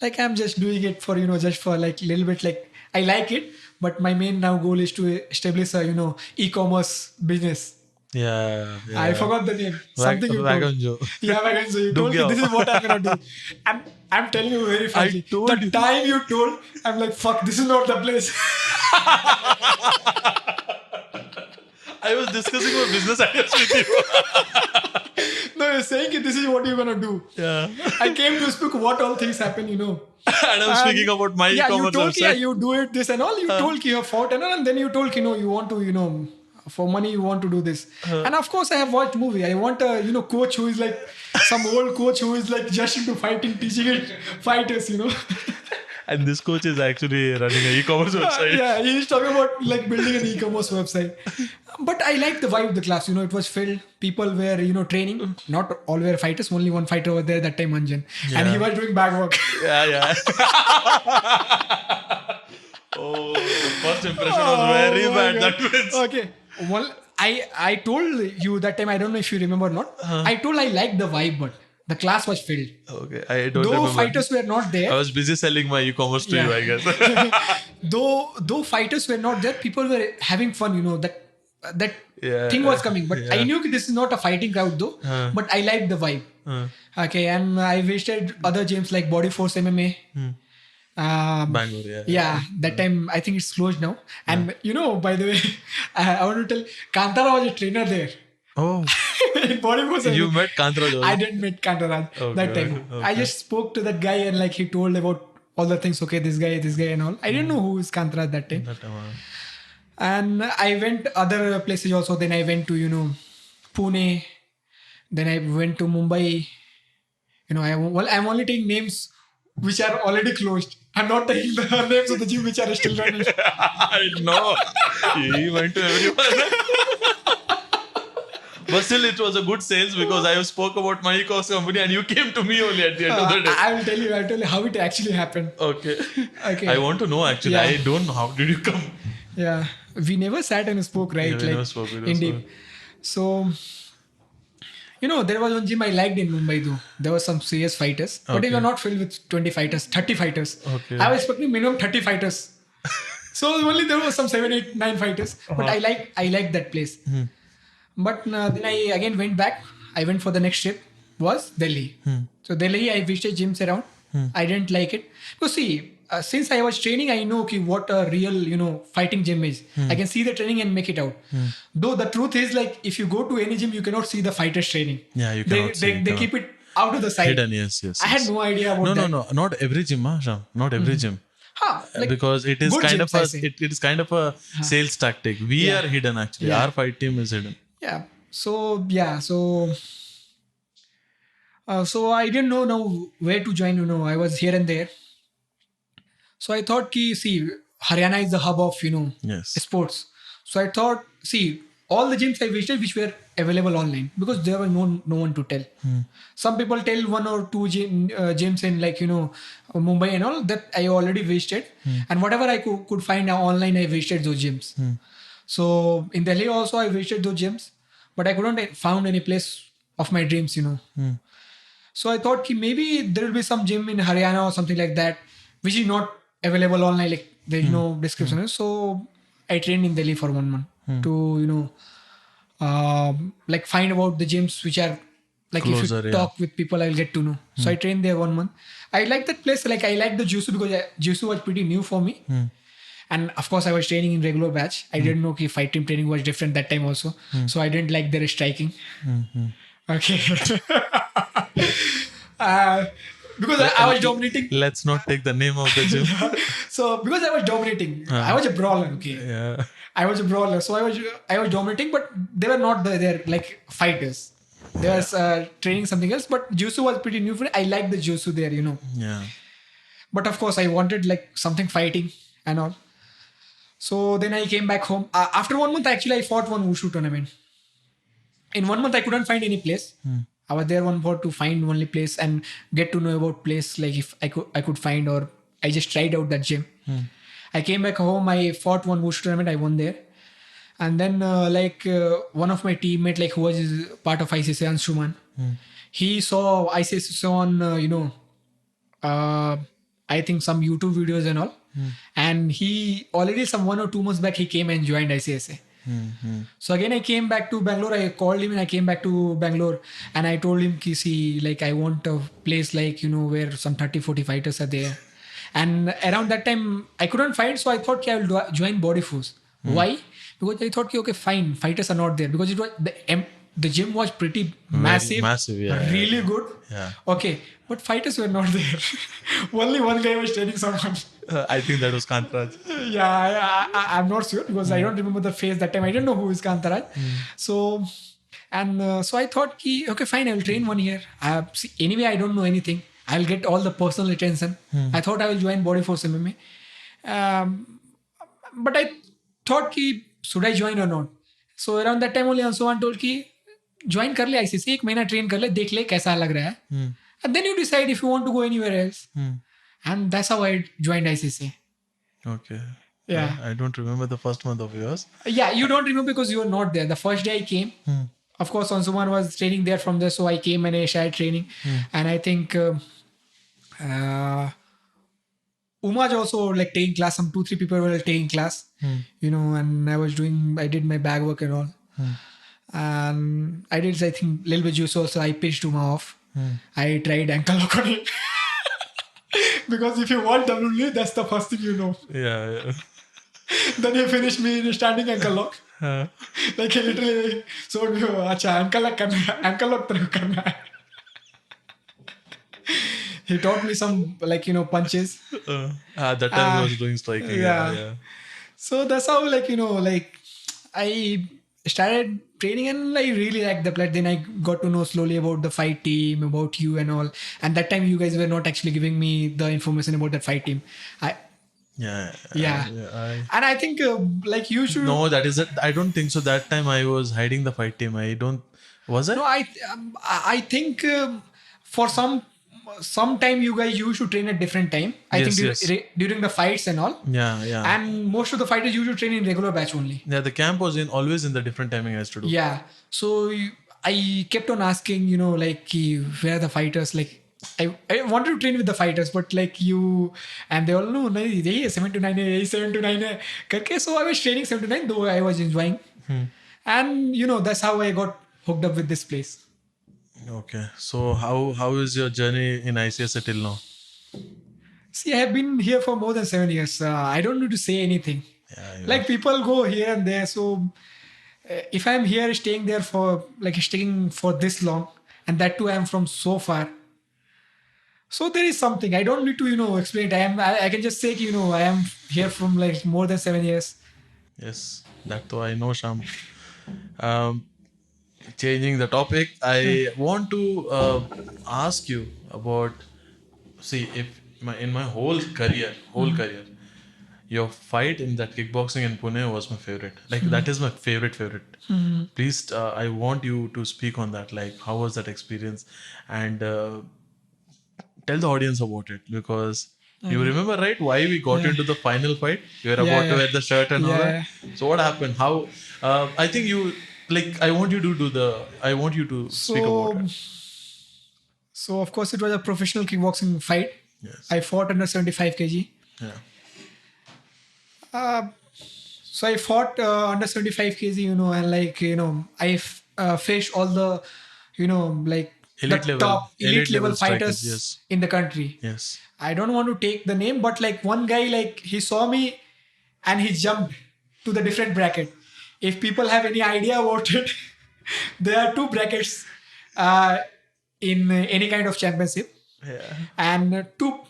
like I'm just doing it for, just for like little bit, like I like it, but my main now goal is to establish a, e-commerce business. Yeah. I forgot the name. Something you Wagon told. Joe. Yeah, Wagon Joe. You told me this is what I'm gonna do. I'm telling you very frankly. The time you told, I'm like, fuck, this is not the place. I was discussing my business ideas with you. No, you're saying this is what you're gonna do. Yeah. I came to speak what all things happen, And I'm speaking about my e-commerce you told website. you do it this and all. You told you have fought and all, and then you told you want to for money you want to do this. And of course I have watched movie. I want a coach who is like some old coach who is like just into fighting, teaching it fighters. And this coach is actually running an e-commerce website. Yeah, he's talking about like building an e-commerce website. But I like the vibe of the class. It was filled. People were training. Not all were fighters. Only one fighter over there that time, Anjan, and he was doing bag work. Yeah. Oh, the first impression was very bad. That means. Okay. Well, I told you that time. I don't know if you remember or not. I told I liked the vibe, but the class was filled. Okay, I don't Though remember. fighters were not there. I was busy selling my e-commerce to you, I guess. Though fighters were not there, people were having fun. That thing was coming. But I knew this is not a fighting crowd though. But I liked the vibe. Okay, and I visited other gyms like Body Force MMA. Bangalore, Yeah, that time I think it's closed now. And by the way, I want to tell, Kantara was a trainer there. Oh, In bodybuilding. you met Kantraj also? I didn't meet Kantaraj that time. I just spoke to that guy and like he told about all the things. Okay, this guy, and all. I didn't know who is Kantaraj that time. And I went other places also. Then I went to Pune. Then I went to Mumbai. I'm only taking names which are already closed. I'm not taking the names of the gym which are still running. I know. He went to everyone. But still, it was a good sales because I spoke about my e-commerce company and you came to me only at the end of the day. I'll tell you how it actually happened. Okay. Okay. I want to know actually. Yeah. I don't know how did you come. Yeah. We never sat and spoke, right? Yeah, we never spoke. Indeed. So, there was one gym I liked in Mumbai though. There were some serious fighters. But they were not filled with 20 fighters, 30 fighters. Okay. I was expecting minimum 30 fighters. So only there was some 7, 8, 9 fighters. But I liked that place. But then I again went back. I went for the next trip. Was Delhi. So Delhi, I visited gyms around. I didn't like it. Because see, since I was training, I know what a real, fighting gym is. I can see the training and make it out. Though the truth is like, if you go to any gym, you cannot see the fighters training. Yeah, you cannot They keep it out of the side. hidden, yes. I had no idea about that. No. Not every gym, Sham. Not every gym. Like Because it is good kind gyms, of I a say. it is kind of a sales tactic. We are hidden actually. Yeah. Our fight team is hidden. Yeah. So I didn't know now where to join. I was here and there. So I thought, Haryana is the hub of Yes. sports. So I thought, all the gyms I visited which were available online because there was no one to tell. Some people tell 1 or 2 gyms in like Mumbai and all that I already visited, and whatever I could find online I visited those gyms. So in Delhi also I visited those gyms, but I couldn't found any place of my dreams. So I thought maybe there will be some gym in Haryana or something like that which is not available online, like there is no description. So I trained in Delhi for 1 month to like find about the gyms which are like Closer, if you talk with people I'll get to know. So I trained there 1 month. I like that place. Like I like the jiu-jitsu because jiu-jitsu was pretty new for me. And of course I was training in regular batch. I didn't know fight team training was different that time also. So I didn't like their striking. Okay. Because I was dominating. Let's not take the name of the gym. So because I was dominating, I was a brawler. Okay. Yeah. I was a brawler, so I was dominating, but they were not there like fighters. They was training something else, but jiu-jitsu was pretty new for me. I liked the jiu-jitsu there, Yeah. But of course, I wanted like something fighting and all. So then I came back home. After 1 month, actually, I fought one wushu tournament. In 1 month, I couldn't find any place. I was there one for to find only place and get to know about place, like if I could find, or I just tried out that gym. I came back home. I fought one wushu tournament. I won there, and then one of my teammate, like who was part of ICSA, and Shaman, he saw ICSA on I think some YouTube videos and all, and he already some 1 or 2 months back he came and joined ICSA. So again I came back to Bangalore. I called him and I came back to Bangalore and I told him, see, like I want a place like where some 30-40 fighters are there. And around that time I couldn't find, so I thought I will join Body Force. Why? Because I thought okay, fine, fighters are not there because it was the gym was pretty massive, yeah, really good. Yeah. Okay, but fighters were not there. Only one guy was training someone. I think that was Kantraj. Yeah, I'm not sure because I don't remember the face that time. I didn't know who is Kantaraj. So I thought, okay, fine, I will train 1 year. Anyway, I don't know anything. I'll get all the personal attention. I thought I will join Body Force MMA. But I thought, should I join or not? So around that time only Ansuman told join कर ले ICSA, 1 महीना train कर ले, देख ले कैसा लग रहा है. And then you decide if you want to go anywhere else. And that's how I joined ICSA. Okay. Yeah. I don't remember the first month of yours. Yeah, you don't remember because you were not there. The first day I came, of course, Ansuman was training there from there. So I came and I started training. And I think Umaj also like taking class. Some 2-3 people were taking class, and I did my bag work and all. And I did, I think, little bit juice also. I pitched Uma off. I tried ankle lock on him. Because if you want WWE, that's the first thing you know. Yeah. Then he finished me in a standing ankle lock. Yeah. Like he literally showed me, "Acha, ankle lock karna hai, ankle lock taraf karna hai." He taught me some punches. That time he was doing striking. Yeah. So that's how I started training and I really liked the play. Then I got to know slowly about the fight team, about you and all. And that time you guys were not actually giving me the information about that fight team. Yeah. Yeah. And I think you should. No, that is it. I don't think so. That time I was hiding the fight team. I don't. Was it? No, I think for some time you guys used to train at different time. I Yes, think during the fights and all. Yeah. And most of the fighters used to train in regular batch only. Yeah, the camp was always in the different timing I used to do. Yeah. So I kept on asking, where are the fighters? Like, I wanted to train with the fighters, but and they all know, nahi, 7 to 9, 7 to 9. Karke. So I was training 7 to 9, though I was enjoying. And, that's how I got hooked up with this place. Okay. So how is your journey in ICSA till now? See, I have been here for more than 7 years. I don't need to say anything. Yeah, People go here and there. So if I'm here staying for this long, and that too I'm from so far. So there is something. I don't need to, explain it. I can just say, I am here from more than 7 years. Yes, that too I know, Sham. Changing the topic, I want to ask you about. See, if in my whole career, your fight in that kickboxing in Pune was my favorite. That is my favorite. Please, I want you to speak on that. How was that experience? And tell the audience about it, because you remember, right, why we got into the final fight? You were about to wear the shirt and all that. So what happened? How? I think you I want you to speak about it. So of course it was a professional kickboxing fight. Yes. I fought under 75 kg. Yeah. So I fought under 75 kg, and I faced all the, elite level fighters yes. in the country. Yes. I don't want to take the name, but one guy, he saw me and he jumped to the different bracket. If people have any idea about it, there are 2 brackets in any kind of championship. Yeah. And two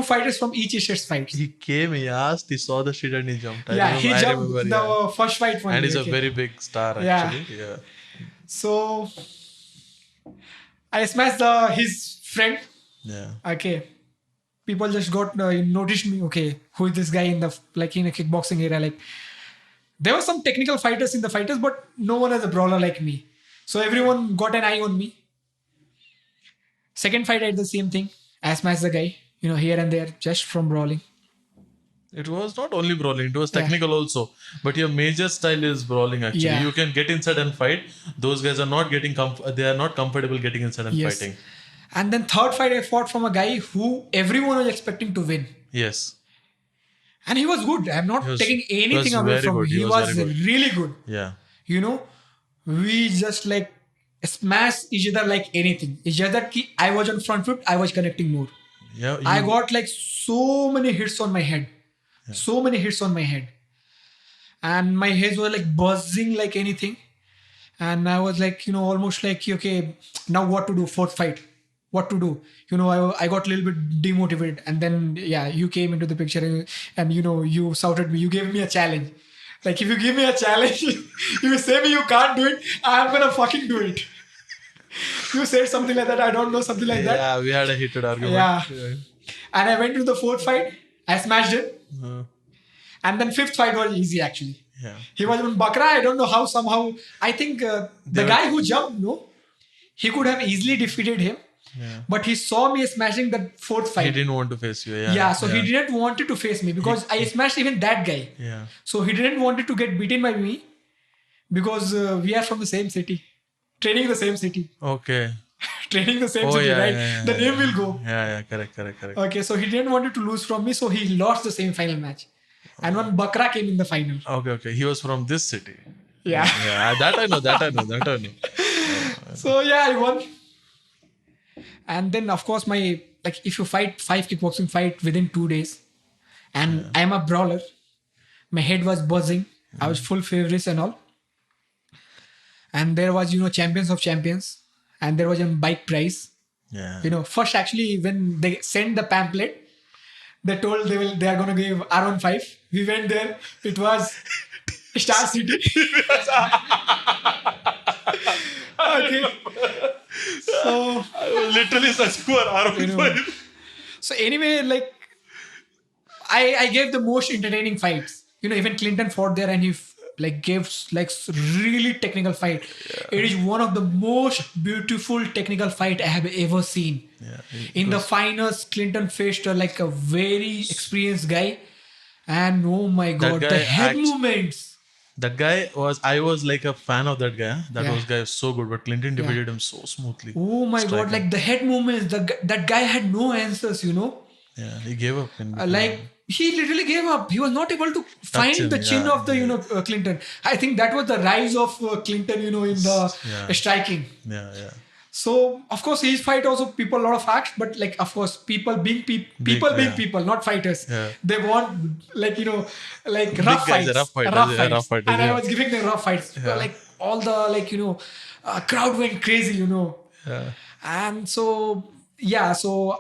fighters from each state fights. He came, he asked, he saw the shit and he jumped. He jumped the first fight one. And he's a very big star actually. Yeah. So I smashed his friend. Yeah. Okay. People just got noticed me. Okay, who is this guy in a kickboxing area? There were some technical fighters in the fighters, but no one as a brawler like me. So everyone got an eye on me. Second fight, I did the same thing. I smashed the guy, here and there, just from brawling. It was not only brawling, it was technical also. But your major style is brawling actually. Yeah. You can get inside and fight. Those guys are not getting they are not comfortable getting inside and fighting. And then third fight, I fought from a guy who everyone was expecting to win. Yes. And he was good. I'm not taking anything away from him. He was really good. Yeah. We just smash each other like anything. It's just that I was on front foot, I was connecting more. Yeah. I got so many hits on my head. Yeah. So many hits on my head. And my heads were buzzing like anything. And I was almost okay, now what to do? Fourth fight. What to do? I got a little bit demotivated. And then, you came into the picture and you shouted me. You gave me a challenge. If you give me a challenge, you say me you can't do it, I'm going to fucking do it. You said something like that. I don't know, something like that. Yeah, we had a heated argument. Yeah. And I went to the fourth fight. I smashed it. And then fifth fight was easy actually. Yeah. He was on Bakra. I don't know how, somehow. I think the guy who jumped, he could have easily defeated him. Yeah. But he saw me smashing that fourth fight. He didn't want to face you. So he didn't want to face me because I smashed even that guy. Yeah. So he didn't want to get beaten by me because we are from the same city. Training in the same city. Okay. Training the same city, right? The name will go. Yeah, correct. Okay, so he didn't want to lose from me, so he lost the semi-final match. And one Bakra came in the final. Okay. He was from this city. Yeah. Yeah, that I know. So I won. And then, of course, my like if you fight 5 kickboxing fight within 2 days, and I'm a brawler, my head was buzzing. I was full favorites and all. And there was, champions of champions, and there was a bike prize. Yeah. First actually when they sent the pamphlet, they told they are gonna give R15. We went there. It was Star City. Okay. So Literally such poor R15. so anyway, like I gave the most entertaining fights. Even Clinton fought there, and he gave really technical fight. It is one of the most beautiful technical fight I have ever seen. In the finals, Clinton faced a very experienced guy, and oh my god, the head movements. That guy I was like a fan of that guy. That Yeah. guy was so good, but Clinton defeated him so smoothly. Oh my god, Striking. the head movements. That guy had no answers. Yeah, he gave up. He literally gave up. He was not able to find him, the chin yeah, of the Clinton. I think that was the rise of Clinton, in the Yeah. striking. Yeah. So of course his fight also people a lot of facts, but of course people being people being yeah. people, not fighters. Yeah. They want rough guys, fights, rough fighters, and I yeah. was giving them rough fights. All the crowd went crazy, Yeah. and so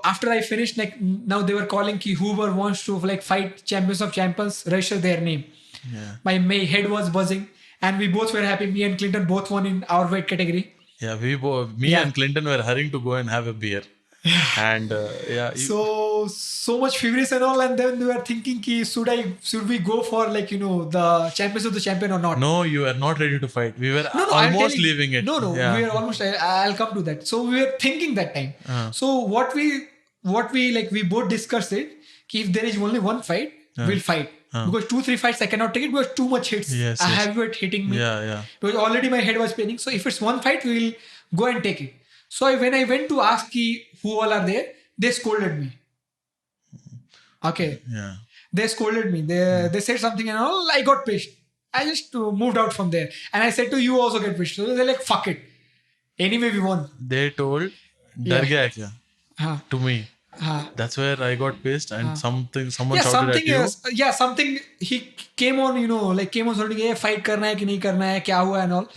after I finished, now they were calling whoever wants to fight champions of champions, register their name. Yeah. My head was buzzing, and we both were happy. Me and Clinton both won in our weight category. Yeah, me and Clinton were hurrying to go and have a beer. And So much feverish and all, and then we were thinking should we go for the champions of the champion or not? No, you were not ready to fight. We were I'm almost telling you. leaving it. No, Yeah. we were almost. I'll come to that. So we were thinking that time. So what we we both discussed it. If there is only one fight, we'll fight. Because 2-3 fights I cannot take it because too much hits. Yes, I yes. have it hitting me. Yeah. Because already my head was paining. So if it's one fight, we'll go and take it. So when I went to ask who all are there, they scolded me. Okay. Yeah. They scolded me. They said something and all. I got pissed. I just moved out from there. And I said to you also get pissed. So they're like, fuck it. Anyway, we won. They told, "Dar gaya kya?" Huh. to me. Huh. That's where I got pissed, and someone shouted something at you. else. Something he came on, came on shouting, hey, fight karna hai ki nahi karna hai, kya hua and all.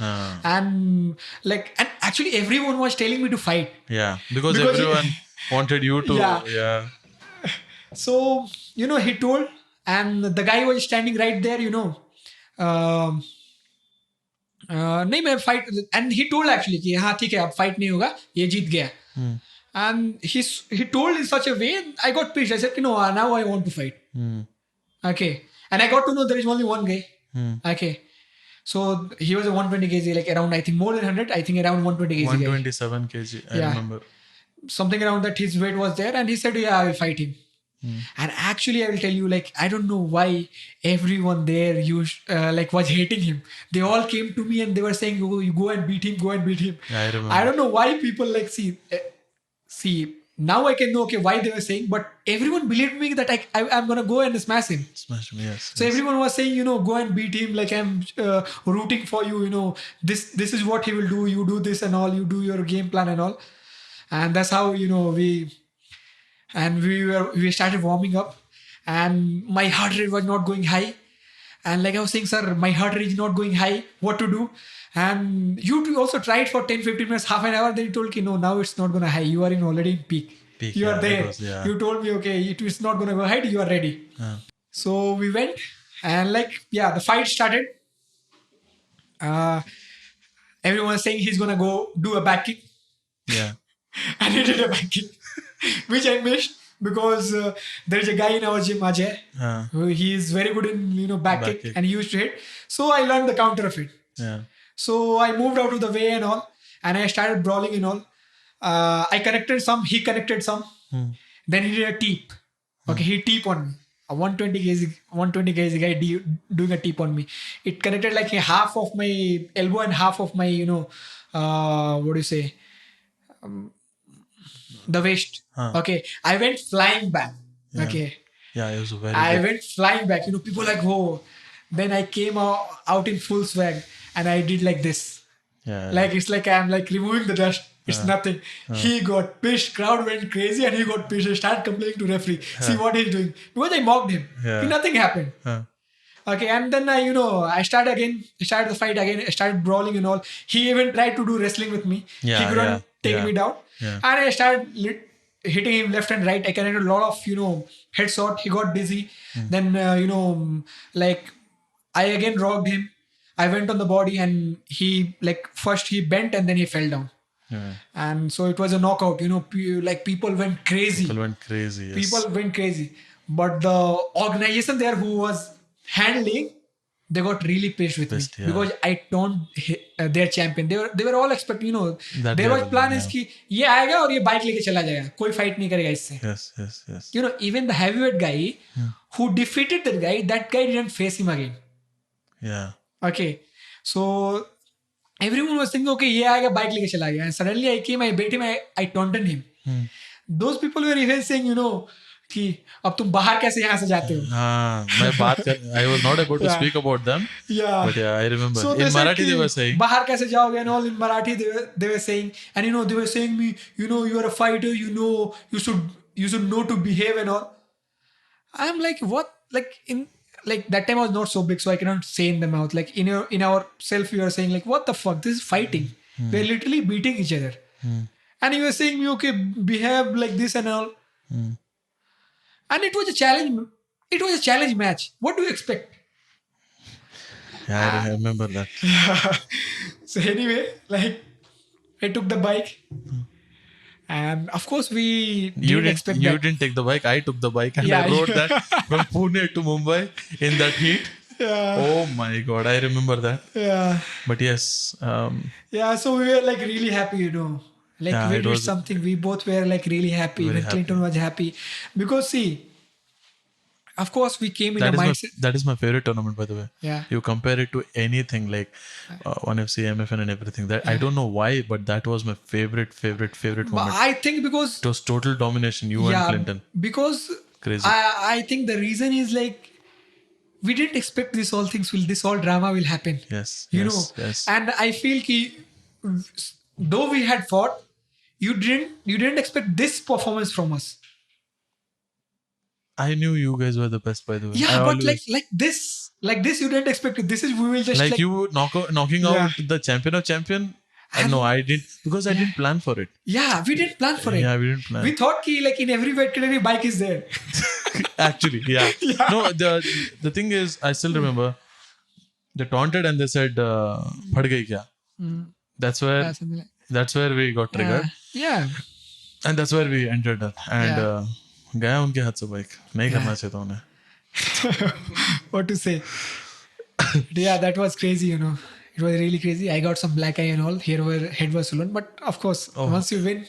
And actually everyone was telling me to fight. Yeah, because everyone wanted you to. Yeah. So, he told, and the guy was standing right there, नहीं मैं fight, and he told actually कि हाँ ठीक है अब fight नहीं होगा, ये जीत गया. And he told in such a way, I got pissed. I said, now I want to fight. Okay. And I got to know there is only one guy. Okay. So he was a 120 kg, around, I think more than 100, I think around 120 kg. 127 kg, I remember. Something around that his weight was there, and he said, yeah, I will fight him. And actually, I will tell you, I don't know why everyone there was hating him. They all came to me and they were saying, oh, you go and beat him, go and beat him. Yeah, I remember. I don't know why people see, now I can know why they were saying, but everyone believed me that I'm going to go and smash him. Smash him, yes. So everyone was saying, go and beat him, I'm rooting for you, this is what he will do, you do this and all, you do your game plan and all. And that's how, we started warming up, and my heart rate was not going high. And like I was saying, sir, my heart rate is not going high, what to do? And you also tried for 10-15 minutes, half an hour, then you told, no, now it's not going to high. You are already in peak. You are there. You told me, okay, it's not going to go high, you are ready. So we went, and the fight started. Everyone was saying he's going to go do a back kick. Yeah. And he did a back kick, which I missed because there is a guy in our gym, Ajay, who he is very good in back kick, and he used to hit. So I learned the counter of it. Yeah. So I moved out of the way and all, and I started brawling and all. I connected some, he connected some. Then he did a teep. Okay, he teep on me. A 120 kg guy doing a teep on me. It connected half of my elbow and half of my, what do you say? The waist. Okay. I went flying back. Yeah. Okay. Yeah, it was very I good. went flying back. People oh. Then I came out in full swag, and I did like this. Yeah. It's I'm removing the dust. It's nothing. He got pissed. Crowd went crazy and he got pissed. He started complaining to referee. See what he's doing. Because I mocked him. Yeah. Nothing happened. Huh. Okay, and then I started again. I started the fight again. I started brawling and all. He even tried to do wrestling with me. Yeah, He couldn't take yeah. me down. Yeah. And I started hitting him left and right. I connected a lot of head shot. He got dizzy. Then like I again rocked him. I went on the body and he first he bent and then he fell down. Yeah. And so it was a knockout. People went crazy. People went crazy. Yes. People went crazy. But the organization there who was handling, they got really pissed with me yeah. because I turned their champion. They were all expecting, That their level, plan is कि ये आएगा और ये bike लेके चला जाएगा, कोई fight नहीं करेगा इससे. Yes. Even the heavyweight guy who defeated that guy didn't face him again. Yeah. Okay, so everyone was thinking, okay, ये आएगा बाइक लेके चला गया. And suddenly I came, I beat him, I taunted him. Those people were even saying, कि अब तुम बाहर कैसे यहाँ से जाते हो? I was not able to speak about them. Yeah. But yeah, I remember. So in Marathi they were saying. बाहर कैसे जाओगे and all in Marathi they were saying, and they were saying me, you are a fighter, you should know to behave and all. I'm like, what? That time I was not so big, so I cannot say in the mouth. Like in our self, you are saying like, what the fuck? This is fighting. We're literally beating each other. And you were saying me, okay, behave like this and all. And it was a challenge. It was a challenge match. What do you expect? Yeah, I remember that. So anyway, I took the bike. And of course, we didn't expect that. You didn't take the bike. I took the bike and Yeah, I rode that from Pune to Mumbai in that heat. Yeah. Oh my God, I remember that. Yeah. But yes. Yeah, so we were really happy, we did something. We both were really happy. Even Clinton was happy. Because see, of course, we came in a mindset. That is my favorite tournament, by the way. Yeah. You compare it to anything like 1FC, MFN and everything. That I don't know why, but that was my favorite moment. But I think because it was total domination, you and Clinton. Because crazy. I think the reason is we didn't expect this all drama will happen. Yes. Yes. And I feel though we had fought, you didn't expect this performance from us. I knew you guys were the best, by the way. Yeah, but like this you didn't expect it. This is we will just you knocking out the champion of champion. No, I didn't, because I didn't plan for it. Yeah, we didn't plan for it. Yeah, we didn't plan. We thought in every weight category bike is there. Actually, yeah. No, the thing is, I still remember they taunted and they said, "Phad gayi kya?" That's where we got triggered. Yeah. And that's where we entered that. And गया उनके हाथ से bike नहीं करना चाहिए था उन्हें. What to say? Yeah, that was crazy, It was really crazy. I got some black eye and all. Head was swollen. But of course, once you win.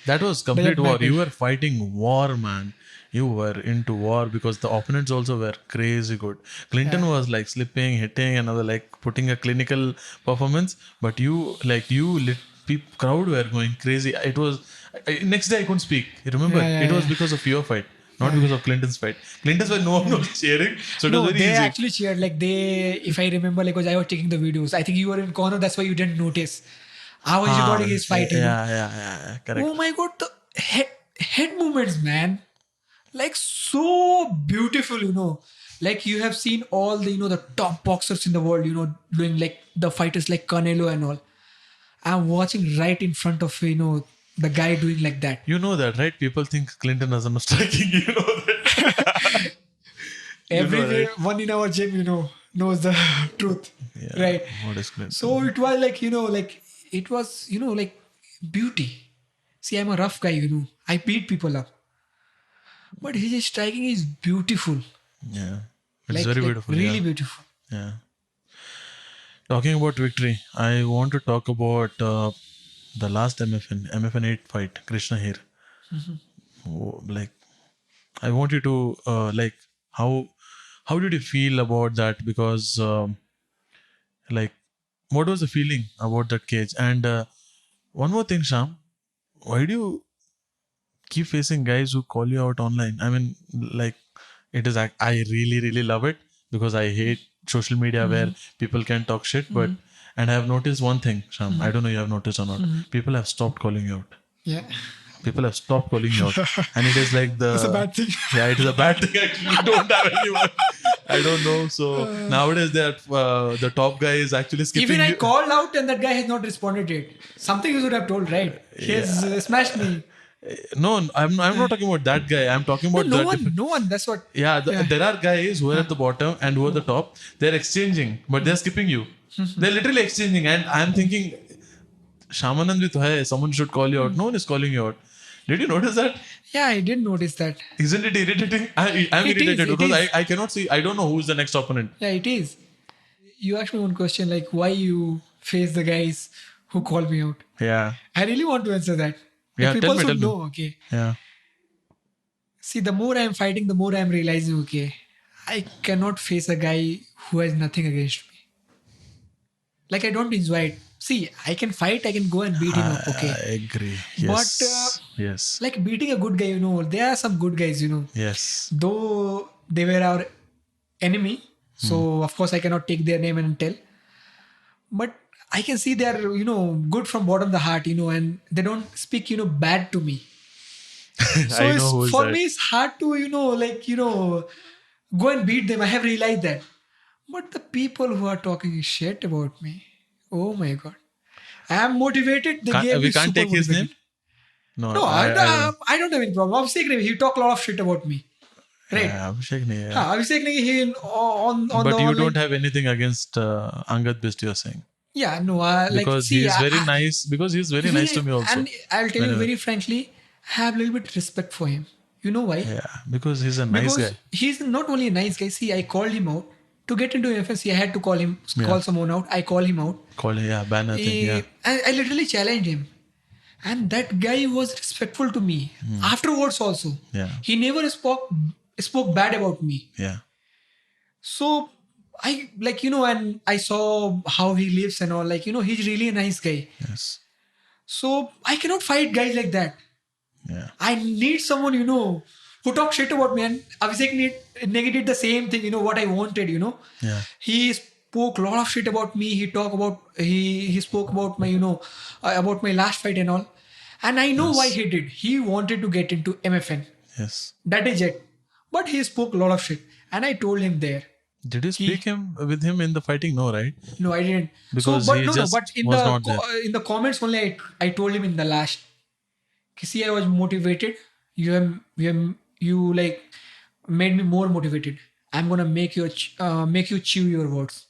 That was complete war. You were fighting war, man. You were into war because the opponents also were crazy good. Clinton was slipping, hitting, and other putting a clinical performance. But crowd were going crazy. It was next day I couldn't speak. You remember? It was because of your fight, not because of Clinton's fight. Clinton's fight, no one was cheering, so it was very easy. They actually cheered. If I remember, because I was taking the videos. I think you were in corner. That's why you didn't notice. I was recording his fight. Yeah, correct. Oh my God, the head movements, man. So beautiful, you have seen all the top boxers in the world, doing the fighters like Canelo and all. I'm watching right in front of, the guy doing like that. You know that, right? People think Clinton has enough striking. You know that. One in our gym, knows the truth. Yeah, right? What is Clinton? So it was it was, beauty. See, I'm a rough guy, I beat people up. But his striking is beautiful. Yeah. It's very beautiful. Really beautiful. Yeah. Talking about victory, I want to talk about the last MFN 8 fight, Krishna here. I want you to how did you feel about that? Because what was the feeling about that cage? And one more thing, Sham, why do you keep facing guys who call you out online? I mean, it is. I really, really love it because I hate social media where people can talk shit. But And I have noticed one thing, Sham. I don't know you have noticed or not. People have stopped calling you out. Yeah. People have stopped calling you out. And it is like the... It's a bad thing. Yeah, it is a bad thing actually. You don't have anyone. I don't know. So nowadays the top guy is actually skipping Even I you. called out and that guy has not responded yet. Something you should have told, right? He has smashed me. No, I'm not talking about that guy. I'm talking about No the one. That's what. Yeah, there are guys who are at the bottom and who are the top. They're exchanging, but they're skipping you. They're literally exchanging, and I'm thinking, Shyamanand bhi to hai. Someone should call you out. No one is calling you out. Did you notice that? Yeah, I did notice that. Isn't it irritating? I'm It irritated is. because I cannot see. I don't know who's the next opponent. Yeah, it is. You asked me one question like why you face the guys who call me out. Yeah. I really want to answer that. Yeah, People tell me, should tell me. know. Okay. Yeah. See, the more I'm fighting, the more I'm realizing, okay, I cannot face a guy who has nothing against me. Like, I don't enjoy it. See, I can fight, I can go and beat him up, okay. I agree. Yes. But, yes. like, beating a good guy, there are some good guys, Yes. Though they were our enemy, so of course I cannot take their name and tell. But I can see they're, good from bottom of the heart, and they don't speak, bad to me. So I know who is for that. me, it's hard to, go and beat them. I have realized that. But the people who are talking shit about me, oh my God. I am motivated. They gave me We can't super take his motivated. name? No, I don't have any problem. Abhishek Negi, he talk a lot of shit about me. Right? Yeah, Abhishek nahi, yeah. Abhishek Negi, he on But the you online, don't have anything against Angad Bist, you're saying. Yeah, no, Because he is very nice. Because he is very nice to me also. And I'll tell you Whenever. very frankly, I have a little bit respect for him. You know why? Yeah, because he's a nice Because guy. he's not only a nice guy. See, I called him out to get into FSC. I had to call someone out. I call him out. Banner thing, yeah. I literally challenged him, and that guy was respectful to me. Afterwards, also, Yeah. he never spoke bad about me. Yeah. So I and I saw how he lives and all. He's really a nice guy. Yes. So I cannot fight guys like that. Yeah. I need someone, who talk shit about me. And Abhishek negated the same thing, what I wanted, Yeah. He spoke a lot of shit about me. He spoke about my, about my last fight and all. And I know why he did. He wanted to get into MFN. Yes. That is it. But he spoke a lot of shit. And I told him there. Did you speak with him in the fighting? No, right? No, I didn't. Because but he just but in was the not there. in the comments only I told him in the last. See, I was motivated. You like made me more motivated. I'm gonna make you chew your words.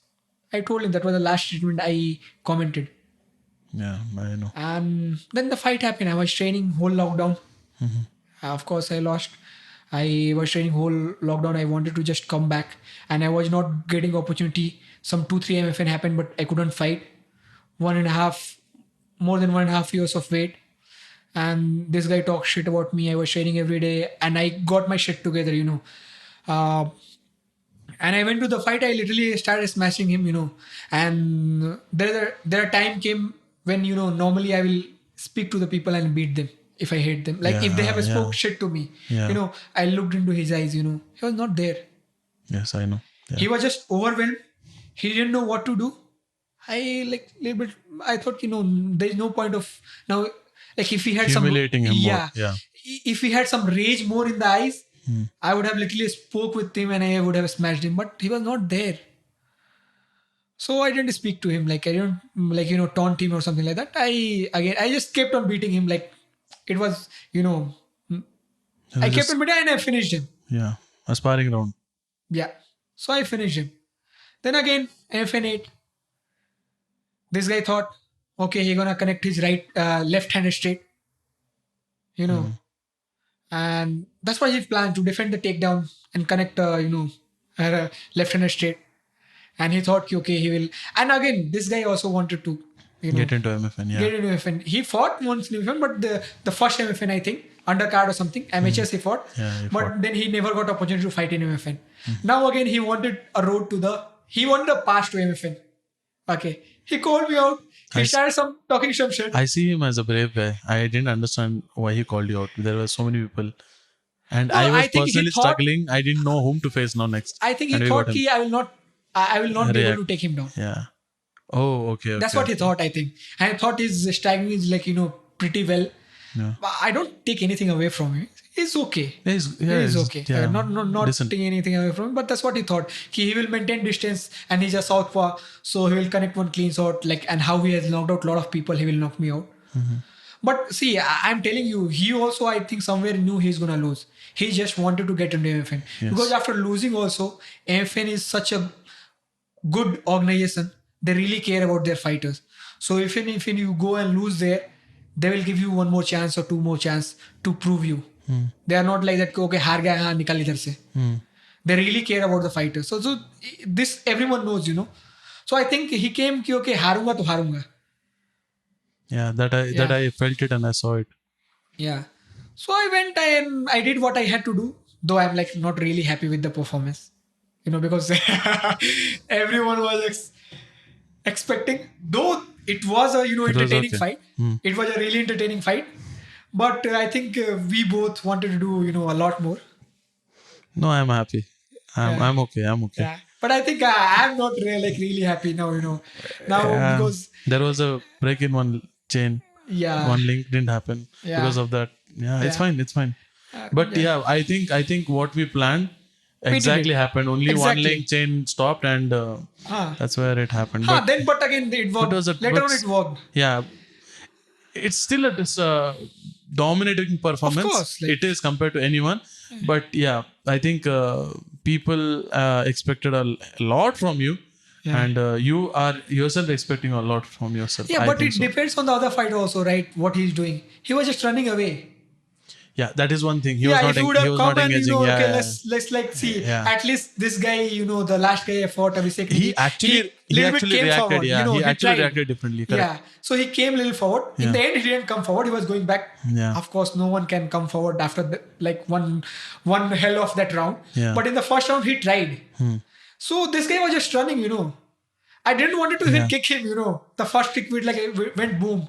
I told him that was the last statement I commented. Yeah, I know. And then the fight happened. I was training whole lockdown. Of course, I lost. I was training whole lockdown. I wanted to just come back, and I was not getting opportunity. Some 2-3 MFN happened, but I couldn't fight. More than 1.5 years of wait. And this guy talked shit about me. I was training every day, and I got my shit together, And I went to the fight. I literally started smashing him, And there a time came when normally I will speak to the people and beat them if I hate them. Like if they have spoke shit to me, Yeah. I looked into his eyes. He was not there. Yes, I know. Yeah. He was just overwhelmed. He didn't know what to do. I thought, there is no point of now. Like if he had Humiliating him more. Yeah. If he had some rage more in the eyes, I would have literally spoke with him and I would have smashed him. But he was not there. So I didn't speak to him. Like I didn't taunt him or something like that. I just kept on beating him. Like it was, I kept on beating and I finished him. Yeah. A sparring round. Yeah. So I finished him. Then again, FN8. This guy thought, okay, he's gonna connect his left hand straight. And that's why he planned to defend the takedown and connect, left hand straight. And he thought, okay, he will. And again, this guy also wanted to, Get into MFN, yeah. get into MFN. He fought once in MFN, but the first MFN, I think, undercard or something, amateurs he fought. Yeah, he but fought. then he never got opportunity to fight in MFN. Now again, he wanted he wanted a pass to MFN. Okay. He called me out. He started talking some shit. I see him as a brave guy. I didn't understand why he called you out. There were so many people. And No, I was I think he personally thought- struggling. I didn't know whom to face now next. I think he And we thought got him. I will not be able React. to take him down. Yeah. Oh, okay, That's okay, what he okay. thought, I think. And I thought his striking is like, pretty well. Yeah. But I don't take anything away from him. He's okay. He is okay. Yeah, Not decent. taking anything away from him, but that's what he thought. He will maintain distance and he's a southpaw, so he will connect one clean shot. Like, and how he has knocked out a lot of people, he will knock me out. Mm-hmm. But see, I'm telling you, he also, I think, somewhere knew he's gonna lose. He just wanted to get into MFN because Yes. after losing, also MFN is such a good organization. They really care about their fighters. So if you go and lose there, they will give you one more chance or two more chance to prove you. They are not like that. Okay, हार गया हाँ निकल इधर से. They really care about the fighters. So this everyone knows. So I think he came कि okay हारूंगा तो हारूंगा. Yeah, that I felt it and I saw it. Yeah. So I went and I did what I had to do, though I'm like not really happy with the performance. Because everyone was expecting, though it was a It was entertaining okay. fight. It was a really entertaining fight, but I think we both wanted to do a lot more. No, I'm happy. Yeah. I'm okay. I'm okay. Yeah, but I think I'm not really happy now. Now Yeah. because There was a break in one chain. yeah, One link didn't happen Yeah. because of that. Yeah, it's Yeah. fine. It's fine. But yeah, I think what we planned did exactly it. happened. Only one Exactly. link chain stopped, and Ah. that's where it happened. But again it worked. was a- Later but- on it worked. Yeah, it's still a dominating performance. Of course, like- it is compared to anyone. But yeah, I think people expected a lot from you. Yeah. And you are yourself expecting a lot from yourself. Yeah, I but think it so. depends on the other fighter also, right? What he's doing. He was just running away. Yeah, that is one thing. He Yeah, was if he not. would He have was come not and engaging. Yeah, okay, yeah, let's like see. Yeah. At least this guy, the last guy I fought, Abhishek. he actually little bit came reacted. forward, Yeah, he actually tried. reacted differently. Correct. Yeah, so he came a little forward. In Yeah. the end, he didn't come forward. He was going back. Yeah. Of course, no one can come forward after like one hell of that round. Yeah. But in the first round, he tried. So this guy was just running. I didn't want to even Yeah. kick him. The first kick went boom.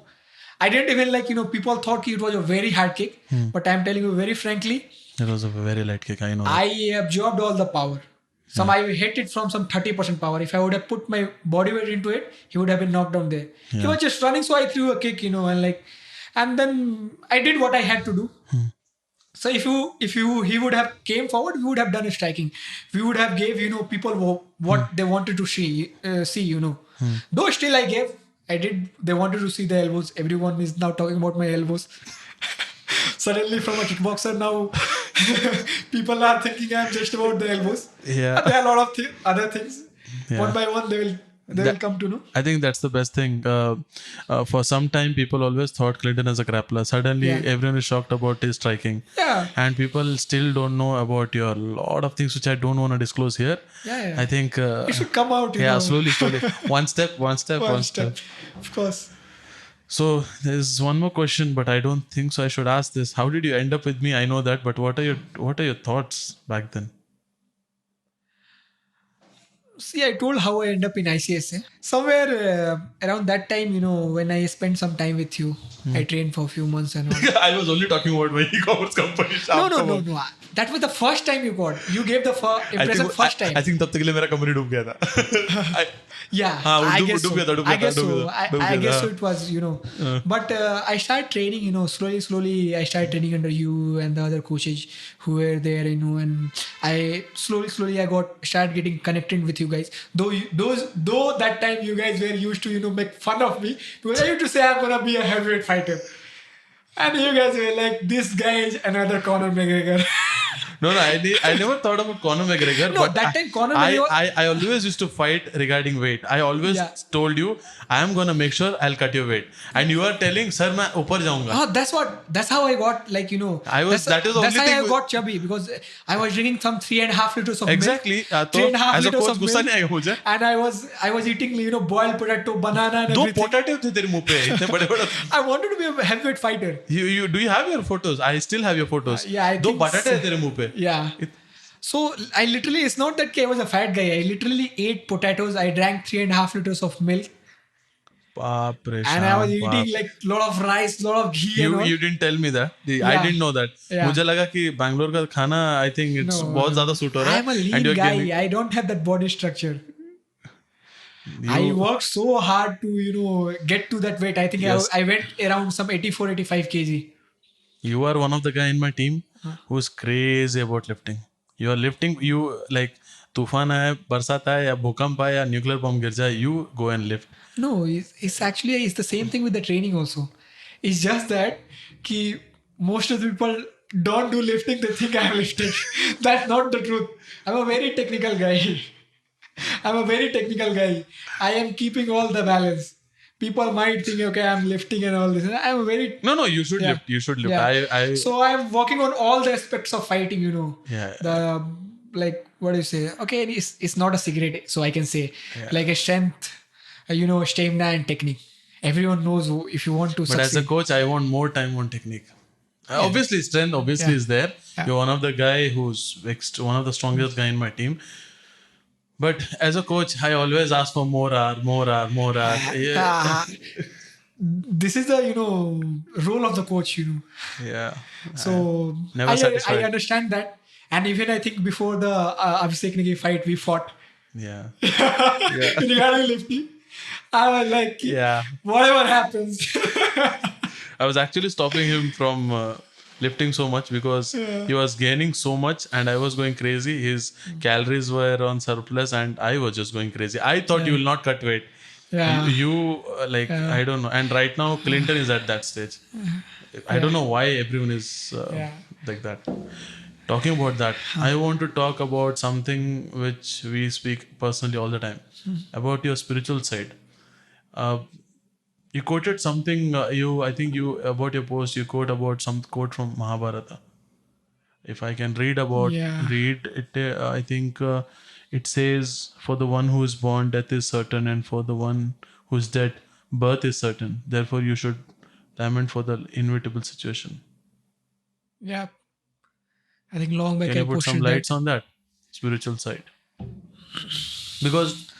I didn't even people thought it was a very hard kick. But I'm telling you very frankly, It was a very light kick. I know. I absorbed all the power. I hit it from some 30% power. If I would have put my body weight into it, he would have been knocked down there. He Yeah. was just running, so I threw a kick, and then I did what I had to do. So if he would have came forward, we would have done a striking. We would have gave people what they wanted to see. Though still I gave. I did. They wanted to see the elbows. Everyone is now talking about my elbows. Suddenly, from a kickboxer now, people are thinking I'm just about the elbows. Yeah. But there are a lot of other things. Yeah. One by one, they will come to know. I think that's the best thing. For some time, people always thought Clinton as a grappler. Suddenly, Yeah. everyone is shocked about his striking. Yeah. And people still don't know about your lot of things which I don't want to disclose here. Yeah. I think. It should come out. Yeah, slowly. One step. One step. Of course. So there's one more question, but I don't think so. I should ask this. How did you end up with me? I know that, but what are your thoughts back then? See, I told how I end up in ICSA. Somewhere around that time, when I spent some time with you, I trained for a few months and all. I was only talking about my e-commerce company. No. That was the first time you got. You gave the impression first time. I think तब तक के लिए मेरा company डूब गया था. Yeah, हाँ, I डूब guess so. गया था, I guess so. डूब I गया guess था. so. It was, But I started training. Slowly. I started training under you and the other coaches who were there. And I slowly I started getting connected with you guys. Though that time you guys were used to make fun of me because I used to say I'm gonna be a heavyweight fighter, and you guys were like, this guy is another Conor McGregor. No, I never thought about Conor McGregor. No, but that time Conor McGregor. I always used to fight regarding weight. I always Yeah. told you I am gonna make sure I'll cut your weight, and you are telling, "Sir, मैं ऊपर जाऊँगा." That's how I got that is the that's only how I thing got chubby because I was drinking some 3.5 liters of Exactly. milk. तो 3.5 as a liters coach of गुस्सा milk. नहीं आएगा मुझे. And I was eating boiled potato, banana and दो everything. Potato थे तेरे मुंह पे इतने बड़े. I wanted to be a heavyweight fighter. You do you have your photos? I still have your photos. Yeah, I दो think बटाटे so. थे तेरे मुंह पे. Yeah. So I literally, it's not that I was a fat guy. I literally ate potatoes. I drank 3.5 liters of milk. बाप रे. And I was शाम, eating बाप. like lot of rice, lot of ghee and all. You didn't tell me that. I Yeah. didn't know that. Yeah. मुझे लगा कि बैंगलोर का खाना I think it's No. बहुत ज़्यादा सूट हो रहा है. I'm a and lean you're guy. gaining. I don't have that body structure. I worked so hard to get to that weight. I think Yes. I went around some 84, 85 kg. You are one of the guy in my team who's crazy about lifting. You are lifting, you like तूफान आए, बरसात आए या भूकंप आए या nuclear bomb गिर जाए, you go and lift. No, it's actually it's the same thing with the training also. It's just that ki most of the people don't do lifting, they think I'm lifting. That's not the truth. I'm a very technical guy. I'm a very technical guy. I am keeping all the balance. People might think, okay, I'm lifting and all this. I'm a very No, you should yeah. lift. You should lift. Yeah. So I'm working on all the aspects of fighting. Yeah. The like what do you say? Okay, it's not a secret, so I can say like a strength, stamina and technique. Everyone knows if you want to But succeed. as a coach, I want more time on technique. Obviously, strength obviously is there. Yeah. You're one of the guy who's one of the strongest guy in my team. But as a coach, I always ask for more hour. Yeah. This is the role of the coach. Yeah. So Never I satisfied. understand that, and even I think before the Abhishek Negi fight, we fought. Yeah. Regarding lifting, I was like, Yeah. whatever happens. I was actually stopping him from lifting so much because he was gaining so much and I was going crazy. His calories were on surplus and I was just going crazy. I thought you will not cut weight. Yeah. I don't know. And right now, Clinton is at that stage. I don't know why everyone is like that. Talking about that, I want to talk about something which we speak personally all the time about your spiritual side. You quoted something. I think you about your post. You quote about some quote from Mahabharata. If I can read it. I think it says, "For the one who is born, death is certain, and for the one who is dead, birth is certain. Therefore, you should lament for the inevitable situation." Yeah. I think long back Can I you put some posted lights that. on that spiritual side? Because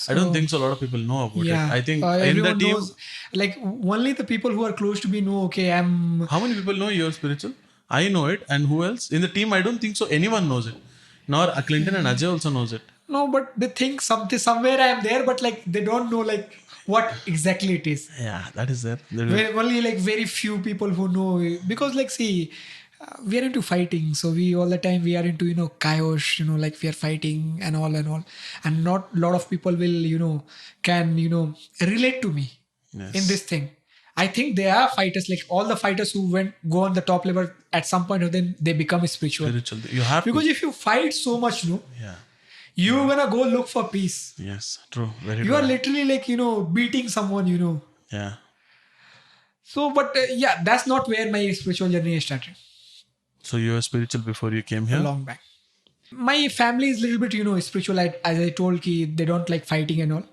I don't think so. A lot of people know about it. I think in the everyone team, knows. Like only the people who are close to me know. Okay, I'm. how many people know you're spiritual? I know it, and who else in the team? I don't think so. Anyone knows it. Nor Clinton and Ajay also knows it. No, but they think somewhere I am there, but like they don't know like what exactly it is. Yeah, that is there. Only like very few people who know, because like see, we are into fighting, so we all the time we are into chaos, like we are fighting and all, and not a lot of people will can relate to me in this thing. I think there are fighters, like all the fighters who go on the top level at some point of them they become spiritual. You have Because if you fight so much, yeah. You're gonna go look for peace. Yes, true. Very You true. are literally like beating someone. Yeah. So, but that's not where my spiritual journey started. So you were spiritual before you came here? A long back. My family is a little bit spiritual. As I told ki they don't like fighting and all,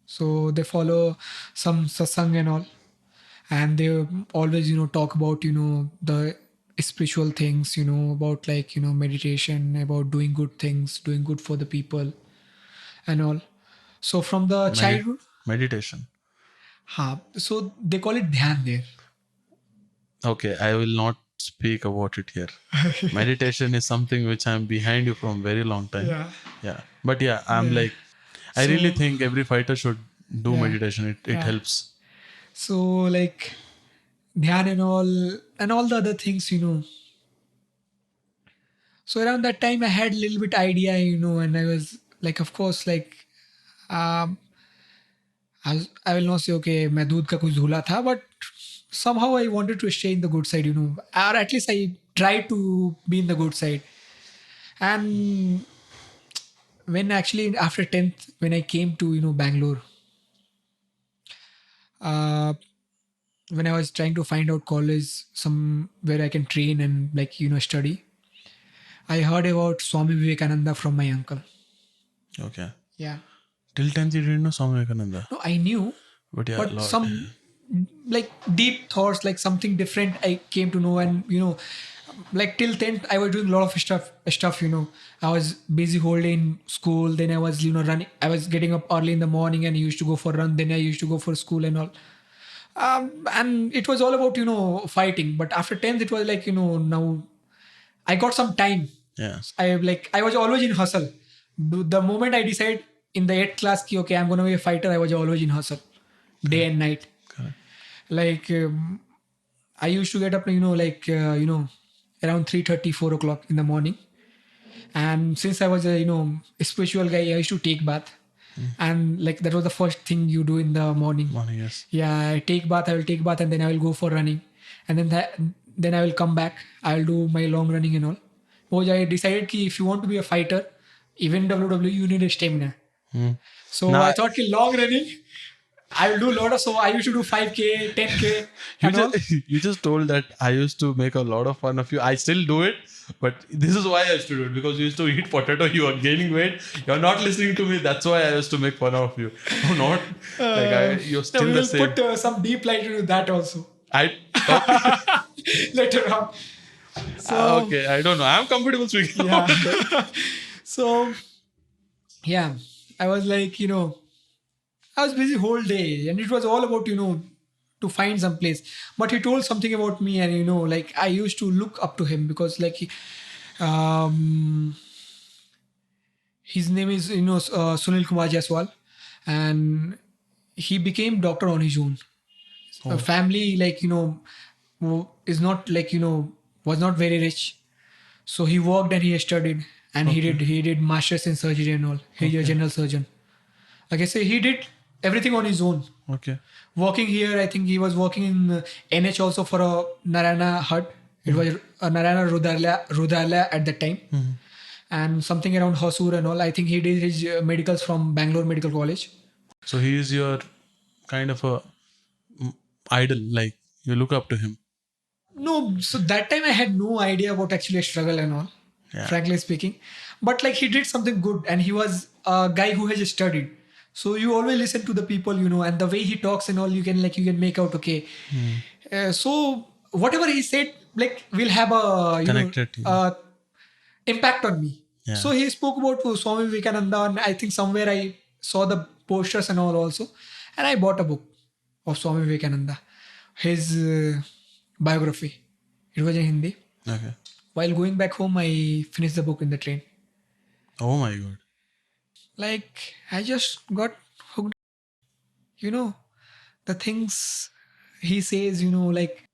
so they follow some satsang and all, and they always talk about the spiritual things, about like meditation, about doing good things, doing good for the people and all. So from the childhood, meditation. So they call it dhyan there. Okay, I will not speak about it here. Meditation is something which I'm behind you from very long time. Yeah. But yeah, I'm like, I really think every fighter should do meditation. It helps. So like dhyan and all the other things, So around that time I had a little bit idea, and I was like, of course, like, I will not say, okay, मैं दूध का कुछ झूला था, but somehow I wanted to stay in the good side, or at least I tried to be in the good side. And when actually after 10th, when I came to Bangalore, when I was trying to find out college, where I can train and like study, I heard about Swami Vivekananda from my uncle. Okay. Yeah. Till 10th you didn't know Swami Vivekananda? No, I knew. But some like deep thoughts, like something different I came to know. And like till 10th I was doing a lot of stuff. I was busy whole day in school. Then I was running. I was getting up early in the morning and I used to go for a run. Then I used to go for school and all. And it was all about fighting. But after 10th it was like now I got some time. Yeah. I was always in hustle. The moment I decide in the 8th class, ki, okay, I'm going to be a fighter, I was always in hustle, day and night. Correct. Like I used to get up, around 3:30, 4 o'clock in the morning. And since I was a spiritual guy, I used to take bath. And like that was the first thing you do in the morning. Morning, yes. Yeah, I take bath, and then I will go for running. And then I will come back. I will do my long running and all. Because I decided that if you want to be a fighter, even WWE, you need a stamina. So Now, I thought long running, I will do a lot of, so I used to do 5K, 10K and all. you just told that I used to make a lot of fun of you. I still do it, but this is why I used to do it, because you used to eat potato, you are gaining weight, you're not listening to me. That's why I used to make fun of you. No, not you're still we the will same. put some deep light into that also I later on. So okay, I don't know. I'm comfortable speaking yeah. about that. So yeah, I was like, I was busy whole day, and it was all about, to find some place. But he told something about me, and like I used to look up to him because like um, his name is Sunil Kumar Jaiswal, and he became doctor on his own. A family like who is not like was not very rich, so he worked and he studied, and he did masters in surgery and all. He's a general surgeon. Like I say, he did everything on his own. Okay. Working here, I think he was working in NH also for a Narayana hut. It was a Narayana Rudralaya at that time. And something around Hosur and all. I think he did his medicals from Bangalore Medical College. So he is your kind of a idol, like you look up to him. No, so that time I had no idea about actually a struggle and all, Yeah. frankly speaking. But like he did something good, and he was a guy who has studied. So you always listen to the people, and the way he talks and all, you can make out, okay. So whatever he said, like will have a Connected to you. impact on me. Yeah. So he spoke about Swami Vivekananda, and I think somewhere I saw the posters and all also, and I bought a book of Swami Vivekananda, his biography. It was in Hindi. Okay. While going back home, I finished the book in the train. Oh my god. Like I just got hooked. The things he says, like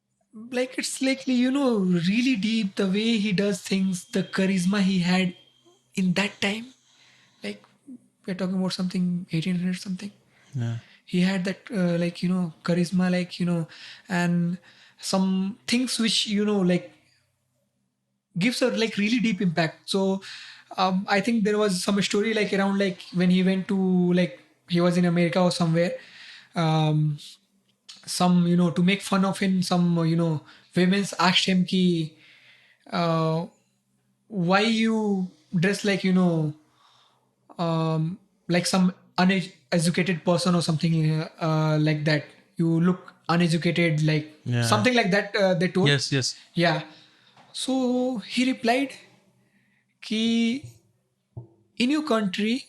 it's like really deep. The way he does things, the charisma he had in that time. Like we're talking about something 1800 something. Yeah. He had that charisma, and some things which like gives a like really deep impact. So I think there was some story like around like when he went to like he was in America or somewhere. Some to make fun of him, some women's asked him ki why you dress like like some uneducated person or something like that. You look uneducated, like Yeah. something like that. They told. Yes, yes. Yeah. So he replied, "Ki in your country,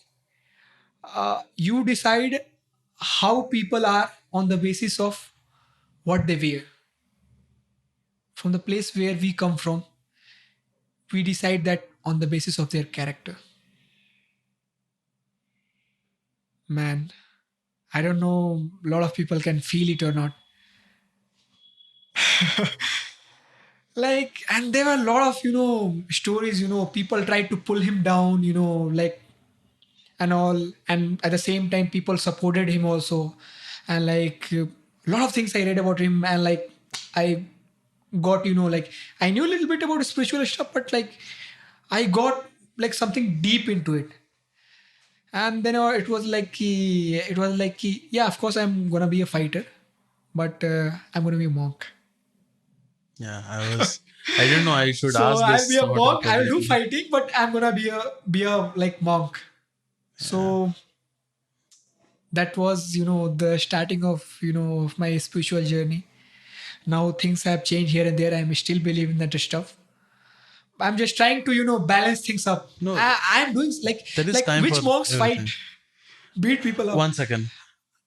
you decide how people are on the basis of what they wear. From the place where we come from, we decide that on the basis of their character." Man, I don't know. A lot of people can feel it or not. Like, and there were a lot of stories. People tried to pull him down. Like and all, and at the same time people supported him also, and like a lot of things I read about him, and like I got like I knew a little bit about spiritual stuff, but like I got like something deep into it. And then yeah, of course I'm gonna be a fighter, but I'm gonna be a monk. Yeah, I didn't know I should So ask I'll this be a sort monk. of I will do question. fighting, but I'm gonna be a like monk. So that was the starting of of my spiritual journey. Now things have changed here and there. I'm still believing that stuff. I'm just trying to balance things up. No, I'm doing there is like time which for monks fight, everything. beat people up. 1 second.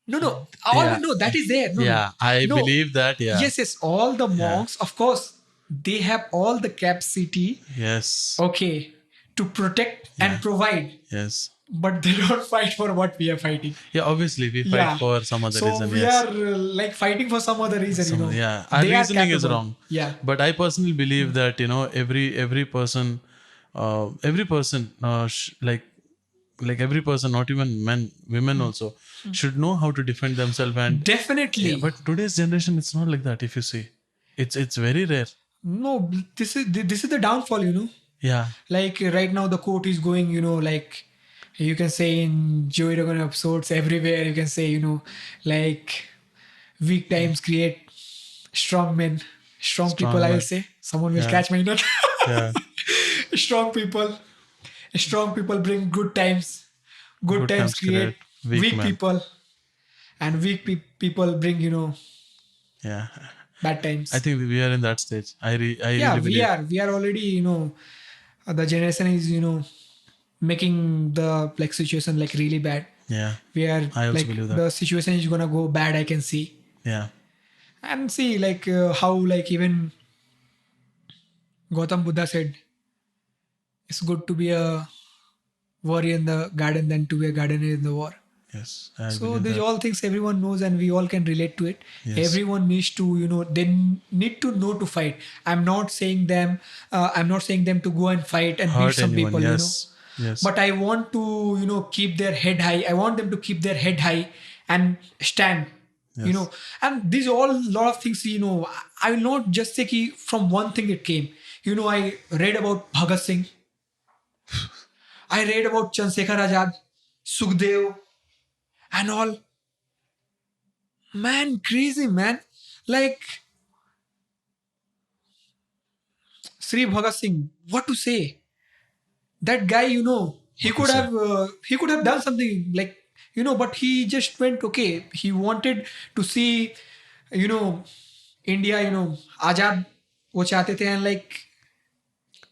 No, all Yeah. no, that is there. No, Yeah, I no. believe that. Yeah. Yes, all the monks, of course, they have all the capacity, Yes. okay, to protect and provide. Yes. but they don't fight for what we are fighting. Yeah, obviously we fight Yeah. for some other So reason. we Yes. are like fighting for some other reason, you know. Yeah, our They are reasoning is capable. wrong. Yeah. But I personally believe that every person, like every person, not even men, women also should know how to defend themselves. And Definitely. yeah, but today's generation, it's not like that. If you see, it's very rare. No, this is the downfall, you know. Yeah, Like right now the quote is going, you know, like you can say in Joey Rogan episodes everywhere, you can say, you know, like weak times create strong men, strong people, I will man. say. Someone will Yeah, catch my nut. yeah. Strong people bring good times. Good Good times times create create weak weak men. people, and people bring, you know, Yeah, bad I times. think we are in that stage. I Yeah, really we believe. are. We are already, you know, the generation is, you know, making the like situation like really bad. Yeah, We are I also like believe that. the situation is gonna go bad, I can see. Yeah, And see like how like even Gautam Buddha said it's good to be a warrior in the garden than to be a gardener in the war. yes, I So believe these that. all things everyone knows and we all can relate to it. Yes, Everyone needs to, you know, they need to know to fight. I'm not saying them to go and fight and beat hurt some anyone. people, you know. Yes, yes, But I want to, you know, keep their head high. I want them to keep their head high and stand, you know. yes. And these all lot of things, you know, I will not just say ki from one thing it came. You know, I read about Bhagat Singh. I read about Chandrasekhar Azad, Sukhdev, and all. Man, crazy man. Like Sri Bhagat Singh, what to say? That guy, you know, What to say? he could have done something like, you know, but he just went okay. He wanted to see, you know, India, you know, Azad वो चाहते थे and like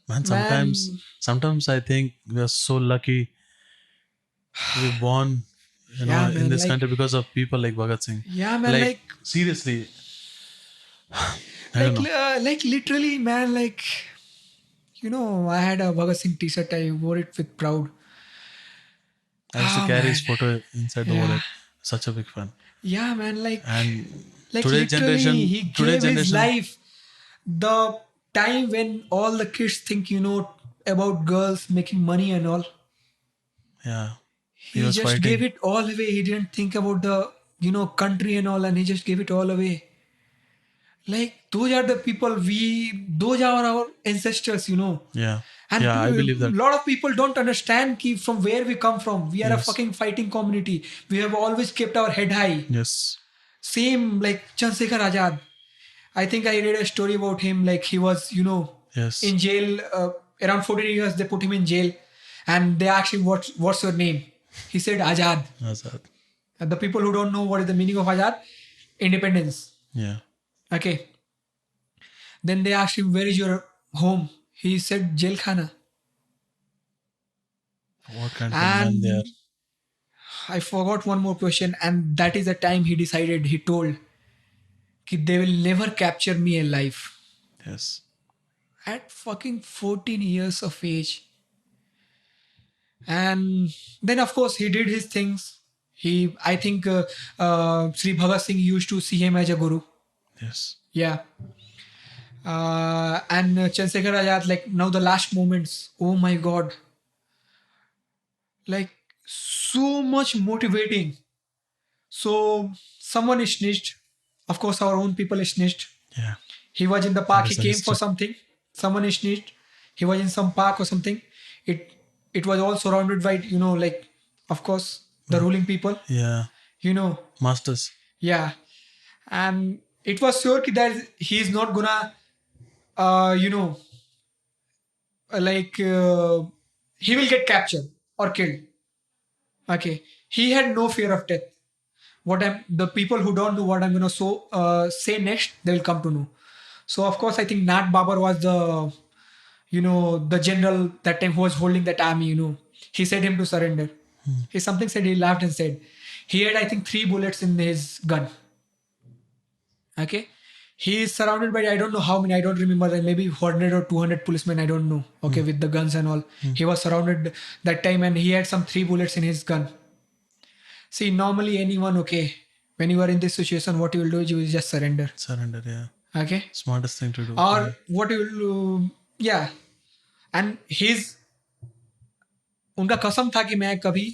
Man, man, sometimes I think we are so lucky to be born, yeah in man, this like country because of people like Bhagat Singh. yeah man, Like seriously, I don't know. like literally man, like you know, I had a Bhagat Singh T-shirt. I wore it with proud. I used to Oh carry his man, photo inside the yeah, wallet. Such a big fan. yeah man, And like literally he today's gave his generation, life. The time when all the kids think, you know, about girls making money and all, yeah, he he was just gave fighting. it all away. He didn't think about the, you know, country and all, and he just gave it all away. Like those are the people those are our ancestors, you know. Yeah, And yeah, I a believe that. lot of people don't understand ki from where we come from. We are a Yes, fucking fighting community. We have always kept our head high. yes, Same like Chandrasekhar Azad. I think I read a story about him. Like he was, you know, yes. in jail around 14 years. They put him in jail, and they asked him, "What's your name?" He said Azad. Azad. And the people who don't know what is the meaning of Azad, independence. Yeah. Okay. Then they asked him, "Where is your home?" He said, "Jail khana." What kind of man they are? And I forgot one more question, and that is the time he decided. He told, "Ki they will never capture me alive." Yes. At fucking 14 years of age. And then of course he did his things. I think Sri Bhagat Singh used to see him as a guru. Yes. Yeah. And Chandrasekhar Azad, like now the last moments, oh my god, like so much motivating. So someone is snitched. Of course, our own people is snitched. Yeah. He was in the That park. He is the came for history. something. Someone is snitched. He was in some park or something. It it was all surrounded by, you know, like of course the ruling people. Yeah. You know, Masters. yeah. And it was sure that he is not gonna, you know, like he will get captured or killed. Okay, he had no fear of death. What I'm the people who don't know what I'm gonna say next, they will come to know. So of course, I think Nat Babar was the, you know, the general that time who was holding that army. You know, he said him to surrender. He something said, he laughed and said he had, I think, 3 bullets in his gun. Okay, He is surrounded by, I don't know how many, I don't remember, maybe 100 or 200 policemen, I don't know, okay, with the guns and all. He was surrounded that time, and he had some 3 bullets in his gun. See, normally anyone, okay, when you are in this situation, what you will do is you will just surrender. Surrender, yeah. Okay. Smartest thing to do. Or Yeah. what you will do, yeah. And उनका कसम था कि मैं कभी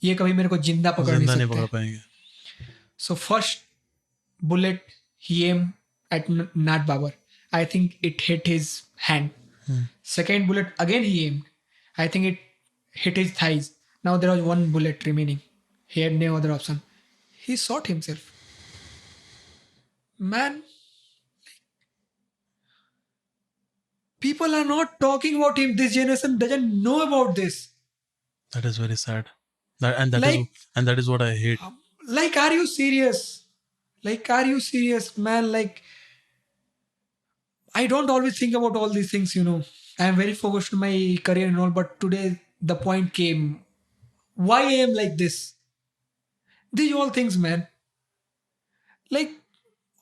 मेरे को जिंदा पकड़ नहीं जिंदा नहीं पकड़ सकते. पाएंगे. So first bullet he aimed at Nat Babar. I think it hit his hand. Second bullet again he aimed. I think it hit his thighs. Now there was one bullet remaining. He had no other option. He shot himself. Man, people are not talking about him. This generation doesn't know about this. That is very sad. That is what I hate. Like, are you serious? Like, are you serious, man? Like, I don't always think about all these things, you know. I am very focused on my career and all, but today the point came. Why I am like this? These all things, man. Like,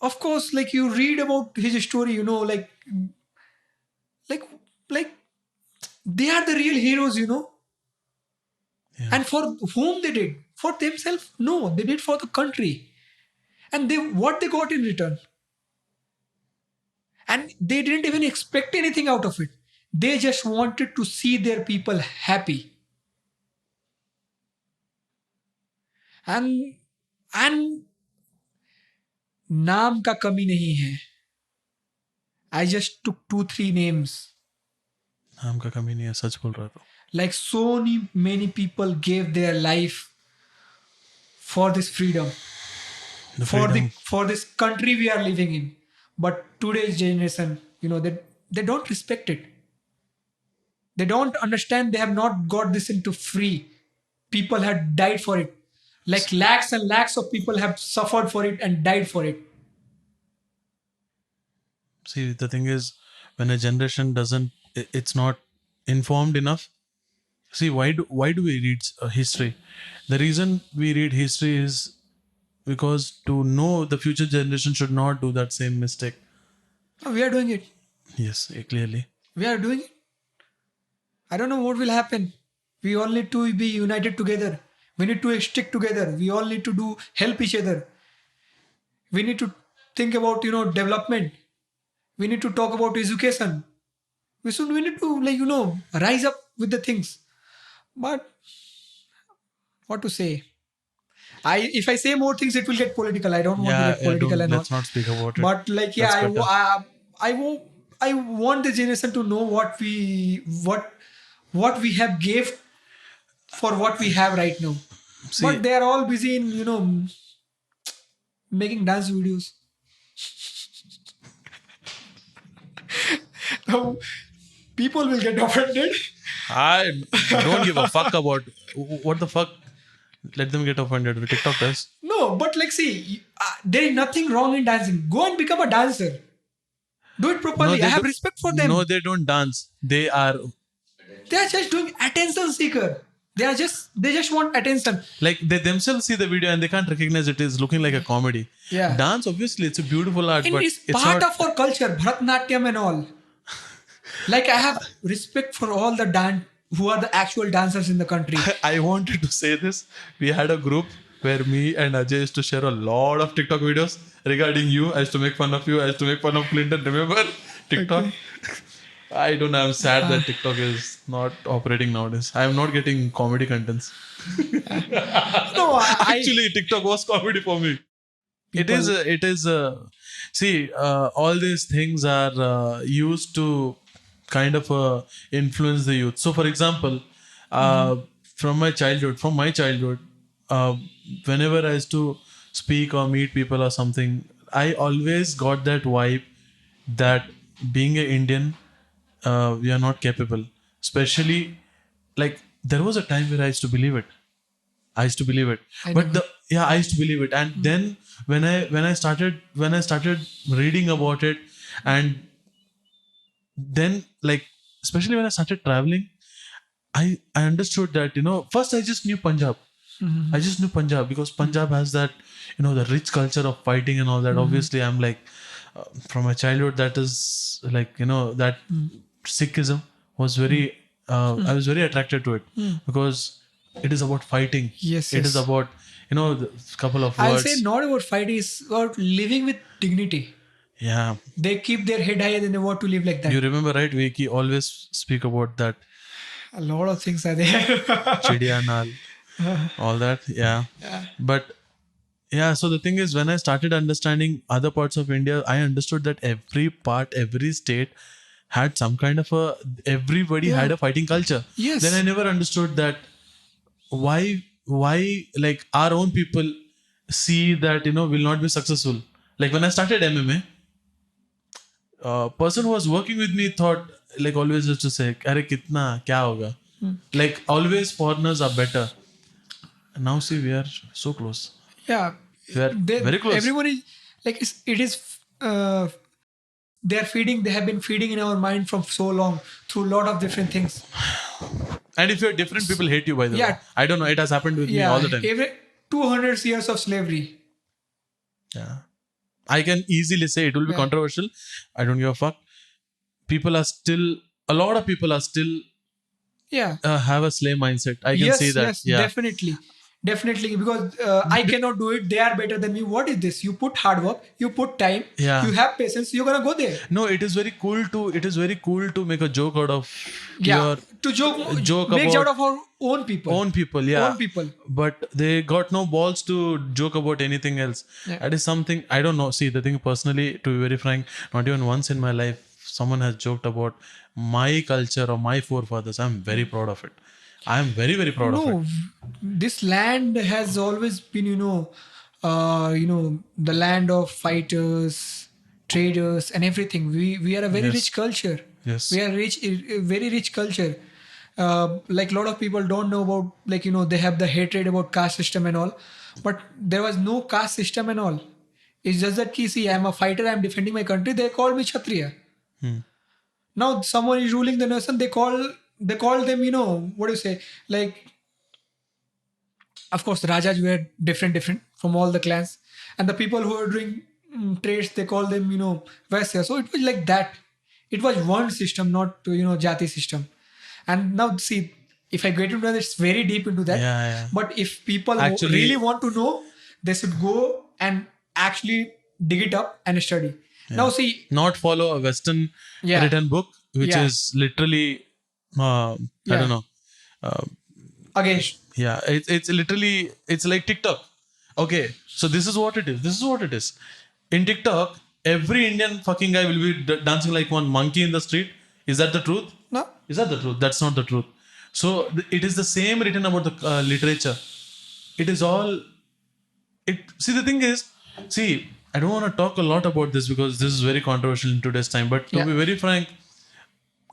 of course, like you read about his story, you know, like they are the real heroes, you know. Yeah. And for whom they did? For themselves? No, they did for the country. And what they got in return? And they didn't even expect anything out of it. They just wanted to see their people happy. And नाम का कमी नहीं है. I just took 2-3 names. नाम का कमी नहीं है, सच बोल रहा था. Like, so many people gave their life for this freedom. For this country we are living in. But today's generation, you know, they don't respect it. They don't understand. They have not got this into free. People have died for it. Like, lakhs and lakhs of people have suffered for it and died for it. See, the thing is, when a generation it's not informed enough. See, why do we read history? The reason we read history is because to know the future generation should not do that same mistake. Oh, we are doing it. Yes, clearly. We are doing it. I don't know what will happen. We all need to be united together. We need to stick together. We all need to help each other. We need to think about, you know, development. We need to talk about education. We need to, like, you know, rise up with the things. But what to say? If I say more things, it will get political. I don't want to get political and all. Let's not speak about it. But like, yeah, I want the generation to know what we have gave for what we have right now. See, but they are all busy in, you know, making dance videos. Now, people will get offended. I don't give a fuck about what the fuck. Let them get offended. TikTok does. No, but like, see, there is nothing wrong in dancing. Go and become a dancer. Do it properly. No, I have respect for them. No, they don't dance. They are just doing attention seeker. They just want attention. Like, they themselves see the video and they can't recognize it is looking like a comedy. Yeah. Dance, obviously, it's a beautiful art, and but it's part of our culture, Bharatanatyam and all. Like, I have respect for all the who are the actual dancers in the country. I wanted to say this. We had a group where me and Ajay used to share a lot of TikTok videos regarding you. I used to make fun of you. I used to make fun of Clinton. Remember TikTok? Okay. I don't know. I'm sad that TikTok is not operating nowadays. I am not getting comedy contents. No, actually, TikTok was comedy for me. It is. See, all these things are used to kind of influence the youth. So, for example, from my childhood, whenever I used to speak or meet people or something, I always got that vibe that being an Indian, we are not capable. Especially, like, there was a time where I used to believe it. I used to believe it. And then when I started reading about it, and then, like, especially when I started traveling, I understood that, you know, first I just knew Punjab. I just knew Punjab because Punjab has that, you know, the rich culture of fighting and all that. Obviously, I'm like, from my childhood, that is like, that Sikhism was very, I was very attracted to it because it is about fighting. Yes, It is yes. about, the couple of I'll words. say not about fighting, it's about living with dignity. Yeah. They keep their head higher than they want to live like that. You remember, right? We always speak about that A lot of things are there. Chidiya Nal, all that. Yeah. But yeah, so the thing is, when I started understanding other parts of India, I understood that every part, every state had some kind of everybody Yeah. had a fighting culture. Yes. Then I never understood that why like our own people see that, will not be successful. Like when I started MMA, person who was working with me thought, like, always used to say, "Arey kitna, kya hoga?" Like always, foreigners are better. And now see, we are so close. Yeah. We are very close. Everyone is like, they have been feeding in our mind from so long through a lot of different things. And if you're different, people hate you, by the way. Yeah. I don't know. It has happened with me all the time. Every 200 years of slavery. Yeah. I can easily say it will be controversial. I don't give a fuck. A lot of people are still have a slave mindset. I can say that. Yes, definitely, because I cannot do it. They are better than me. What is this? You put hard work, you put time, Yeah. you have patience, you're gonna go there. No, it is very cool to make a joke out of your To joke about out of our own people. Own people. But they got no balls to joke about anything else. That is something I don't know. See, the thing personally, to be very frank, not even once in my life someone has joked about my culture or my forefathers. I'm very proud of it. I'm very, very proud of it. This land has always been, the land of fighters, traders, and everything. We are a very rich culture. Yes. We are very rich culture. Like a lot of people don't know about, like, they have the hatred about caste system and all, but there was no caste system and all. It's just that, see, I'm a fighter, I'm defending my country. They call me Kshatriya. Now someone is ruling the nation. They call them, what do you say? Like, of course, the Rajas were different from all the clans, and the people who are doing trades, they call them, Vaisya. So it was like that. It was one system, not Jati system. And now see, if I get into that, it's very deep into that. Yeah. But if people really want to know, they should go and actually dig it up and study. Now see, not follow a Western written book, which is literally, I don't know. Against. Yeah, it's literally, it's like TikTok. Okay, so this is what it is. In TikTok, every Indian fucking guy will be dancing like one monkey in the street. Is that the truth? No. Is that the truth? That's not the truth. So it is the same written about the literature. It is all. See, the thing is, I don't want to talk a lot about this because this is very controversial in today's time. But to be very frank,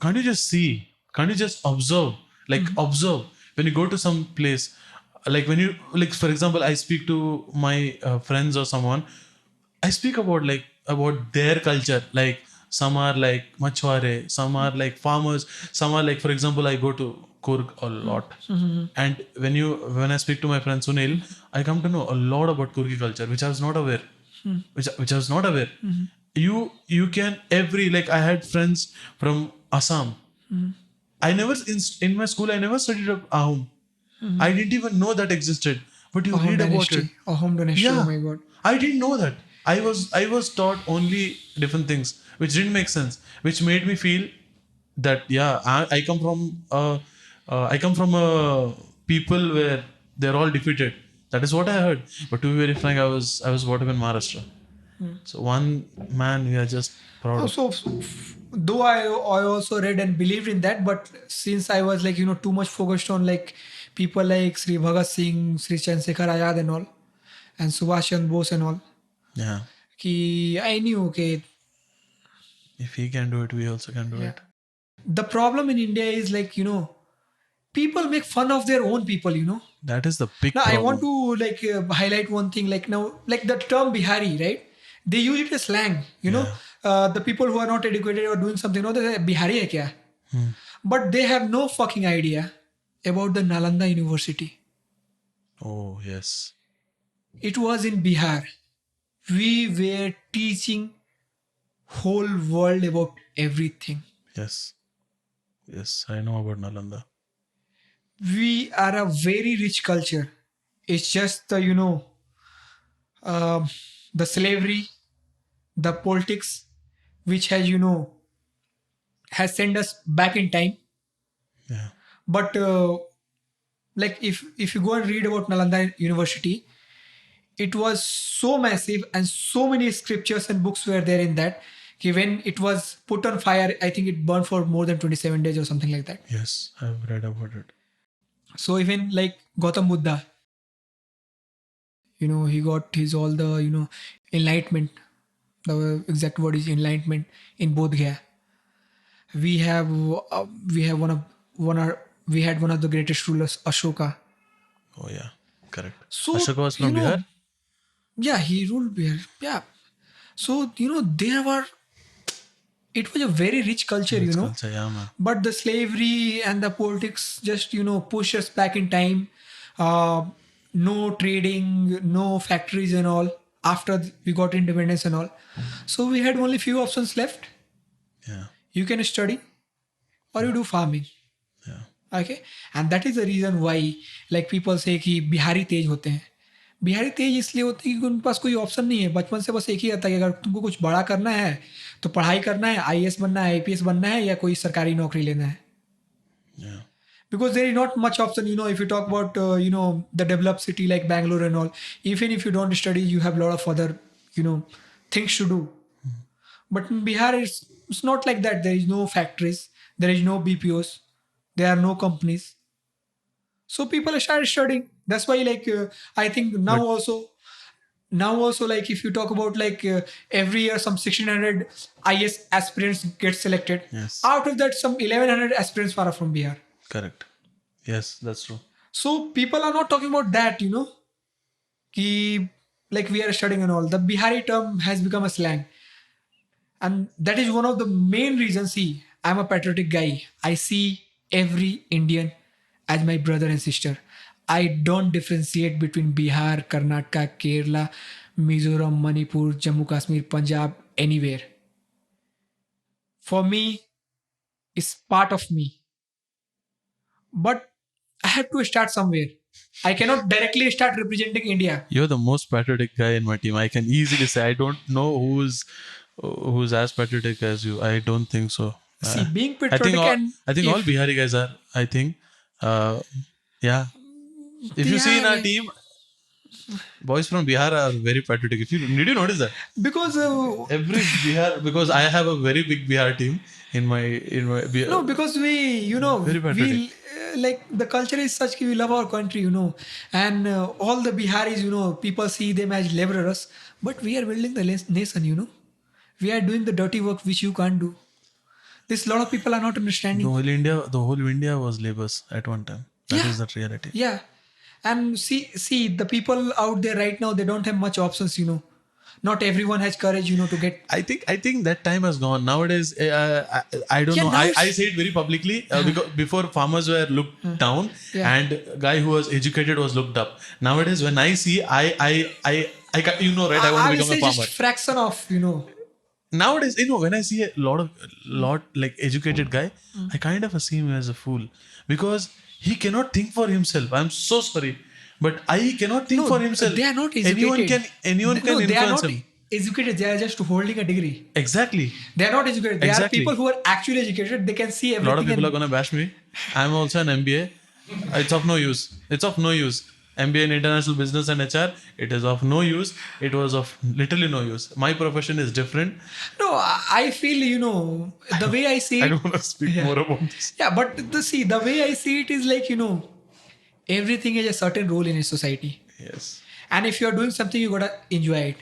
can't you just see? Can't you just observe? Like observe when you go to some place. Like when you, like, for example, I speak to my friends or someone. I speak about their culture. Like some are like machware, some are like farmers, some are like, for example, I go to Kurg a lot. And when I speak to my friend Sunil, I come to know a lot about Kurgi culture, which I was not aware. Which I was not aware. You can like, I had friends from Assam. I never in my school I never studied of Ahom. I didn't even know that existed. But you read about it. Ahom dynasty. Yeah. Oh my god. I didn't know that. I was taught only different things, which didn't make sense, which made me feel that I come from a people where they're all defeated. That is what I heard. But to be very frank, I was brought up in Maharashtra. So one man we are just proud of. So though I also read and believed in that, but since I was like too much focused on like people like Sri Bhagat Singh, Sri Chandrasekhar Azad and all, and Subhash Chandra Bose and all. Yeah. I knew, okay, if he can do it, we also can do it. The problem in India is like, people make fun of their own people, That is the big Now, problem. I want to like highlight one thing, like now, like the term Bihari, right? They use it as slang, the people who are not educated or doing something, they say, Bihari hai kya? But they have no fucking idea about the Nalanda University. Oh, yes. It was in Bihar. We were teaching whole world about everything. Yes. Yes, I know about Nalanda. We are a very rich culture. It's just the, um, the slavery, the politics, which has, has sent us back in time. Yeah. But like if you go and read about Nalanda University, it was so massive and so many scriptures and books were there in that. Okay, when it was put on fire, I think it burned for more than 27 days or something like that. Yes, I've read about it. So even like Gautam Buddha, he got his all the enlightenment. The exact word is enlightenment in Bodh Gaya. We have we have we had one of the greatest rulers, Ashoka. Oh yeah, correct. So Ashoka was from Bihar? yeah, he ruled Bihar. Yeah. So there were. It was a very rich culture, Rich culture, yeah, man. but the slavery and the politics just push us back in time. uh, no trading, no factories and all after we got independence and all, so we had only few options left. Yeah, You can study or you do farming. yeah. Okay, and that is the reason why like people say कि बिहारी तेज होते हैं. बिहारी तेज इसलिए होते हैं क्योंकि उनके पास कोई option नहीं है. बचपन से बस एक ही आता है कि अगर तुमको कुछ बड़ा करना है तो पढ़ाई करना है, आईएएस बनना है, आईपीएस बनना है या कोई सरकारी नौकरी लेना है. Yeah. Because there is not much option, if you talk about the developed city like Bangalore and all, even if you don't study you have a lot of other things to do. But in Bihar it's not like that. There is no factories, there is no BPOs, there are no companies. So people started studying. That's why I think now also like if you talk about like every year some 1600 IS aspirants get selected. Yes. Out of that some 1100 aspirants are from Bihar. Correct. Yes, that's true. So people are not talking about that, ki, like we are studying and all. The Bihari term has become a slang. And that is one of the main reasons. See, I'm a patriotic guy. I see every Indian as my brother and sister. I don't differentiate between Bihar, Karnataka, Kerala, Mizoram, Manipur, Jammu Kashmir, Punjab, anywhere. For me, it's part of me. But I have to start somewhere. I cannot directly start representing India. You're the most patriotic guy in my team. I can easily say I don't know who's as patriotic as you. I don't think so. See, being I think patriotic all, and I think all Bihari guys are. I think, yeah. If you see in our Bihar- team, boys from Bihar are very patriotic. Did you notice that? because Every Bihar, because I have a very big Bihar team in my Bihar. no, because we Very patriotic. we like the culture is such that we love our country, and all the Biharis, people see them as laborers, but we are building the nation. We are doing the dirty work which you can't do. This lot of people are not understanding. The whole India was labors at one time. That is the reality. Yeah, and see the people out there right now, they don't have much options. Not everyone has courage, to get. I think that time has gone. Nowadays, I don't Yeah, know. now I say it very publicly because before farmers were looked down Yeah. and guy who was educated was looked up. Nowadays, when I see, I right? I want to will become say a farmer. just fraction of Nowadays, when I see a lot like educated guy, I kind of see him as a fool because he cannot think for himself. I'm so sorry, but I cannot think for himself. They are not educated. Anyone can they are influence not him. educated. They are just holding a degree. Exactly. They are not educated. They Exactly. are people who are actually educated. They can see A everything. lot of people are and- gonna bash me. I'm also an MBA. It's of no use. It's of no use. MBA in International Business and HR. It is of no use. It was of literally no use. My profession is different. No, I feel the way I see I it. don't want to speak Yeah. more about this. Yeah, but the way I see it is like everything has a certain role in a society, Yes. and if you are doing something, you gotta enjoy it.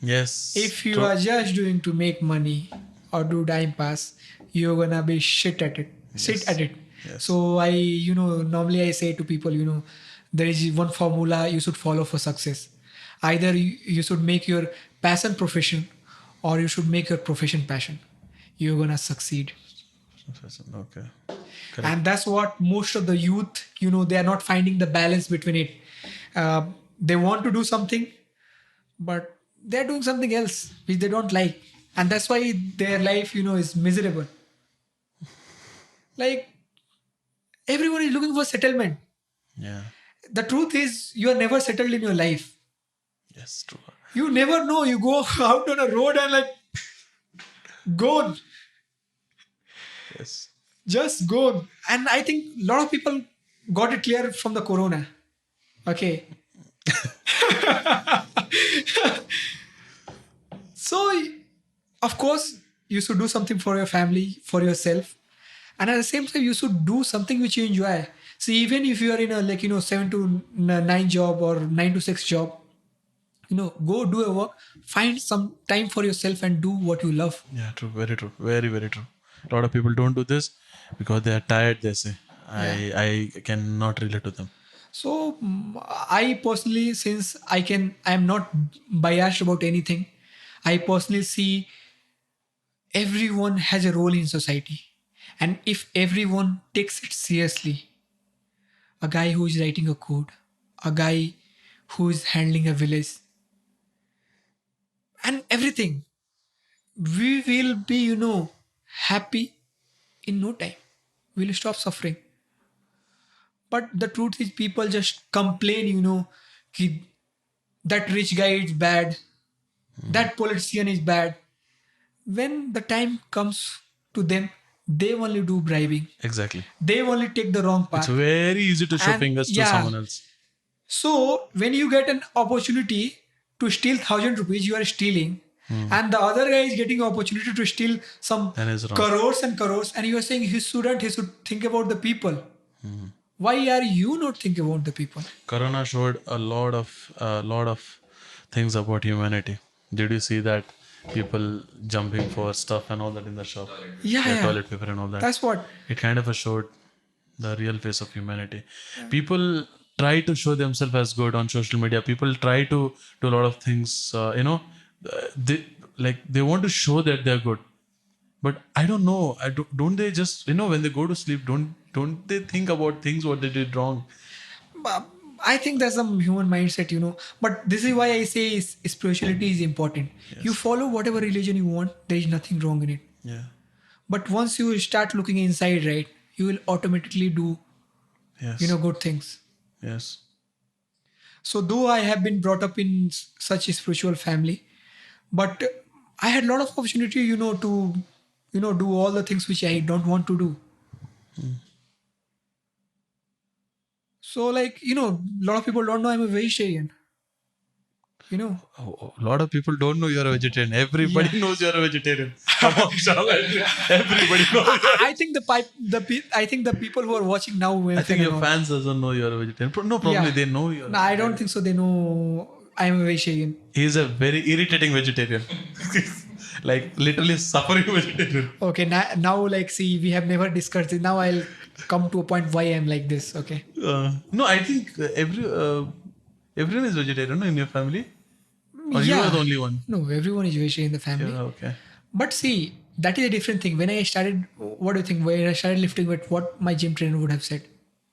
Yes. If you are just doing to make money or do time pass, you're gonna be shit at it. Sit at it. Yes. So I, normally I say to people, there is one formula you should follow for success. Either you should make your passion profession, or you should make your profession passion. You're gonna succeed. Okay. And that's what most of the youth, they are not finding the balance between it. They want to do something, but they're doing something else which they don't like. and that's why their life, is miserable. Like everyone is looking for settlement. Yeah. The truth is, you are never settled in your life. Yes, true. You never know. You go out on a road and like gone, Yes. just gone. And I think a lot of people got it clear from the corona. Okay. So, of course, you should do something for your family, for yourself, and at the same time, you should do something which you enjoy. See, even if you are in a 7 to 9 job or 9 to 6 job, go do a work, find some time for yourself and do what you love. Yeah, true. Very true. Very, very true. A lot of people don't do this because they are tired, they say. I cannot relate to them. So I personally, since I am not biased about anything. I personally see everyone has a role in society, and if everyone takes it seriously, a guy who is writing a code, a guy who is handling a village, and everything, we will be, happy in no time. We'll stop suffering. But the truth is, people just complain, ki that rich guy is bad, that politician is bad. When the time comes to them, they only do bribing. Exactly. They only take the wrong It's path. very easy to show And fingers to yeah, someone else. so when you get an opportunity to steal 1,000 rupees, you are stealing. And the other guy is getting opportunity to steal some That is wrong. crores and crores, and you are saying he should think about the people. Why are you not thinking about the people? Corona showed a lot of things about humanity. Did you see that people jumping for stuff and all that in the shop? Yeah, The yeah. toilet paper and all that. That's what. It kind of showed the real face of humanity. People try to show themselves as good on social media. People try to do a lot of things. They want to show that they're good. But I don't know. Don't they just when they go to sleep? Don't they think about things what they did wrong? But I think there's some human mindset, But this is why I say spirituality is important. You follow whatever religion you want, there is nothing wrong in it. Yeah. But once you start looking inside, right, you will automatically do, Yes. good things. Yes. So, though I have been brought up in such a spiritual family, but I had a lot of opportunity, to, do all the things which I don't want to do. So, like, a lot of people don't know I'm a vegetarian. A lot of people don't know you're a vegetarian. Everybody Yeah. knows you're a vegetarian. Come on, Shaman. Everybody knows. I think I think the people who are watching now will I think your fans doesn't know you're a vegetarian. No, probably Yeah. they know you're. No, I don't think so. They know I'm a vegetarian. He's a very irritating vegetarian. Like literally suffering vegetarian. Okay, now like see, we have never discussed it. Now I'll come to a point why I'm like this. Okay. No, I think everyone is vegetarian, no, in your family. Or you are the only one? No, everyone is vegetarian in the family. Yeah, okay. But see, that is a different thing. When I started, what do you think? When I started lifting weight, what my gym trainer would have said?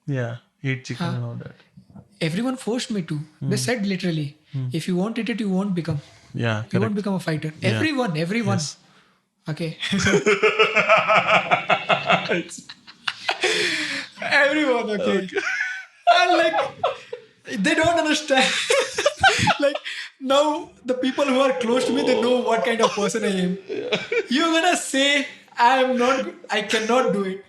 Yeah, eat chicken and all that. Everyone forced me to. They said literally, if you won't eat it, you won't become. Yeah, You won't correct. become a fighter. Yeah. Everyone. Yes. Okay. Everyone. Okay. And like, they don't understand. Like now, the people who are close to me, they know what kind of person I am. You're gonna say I cannot do it.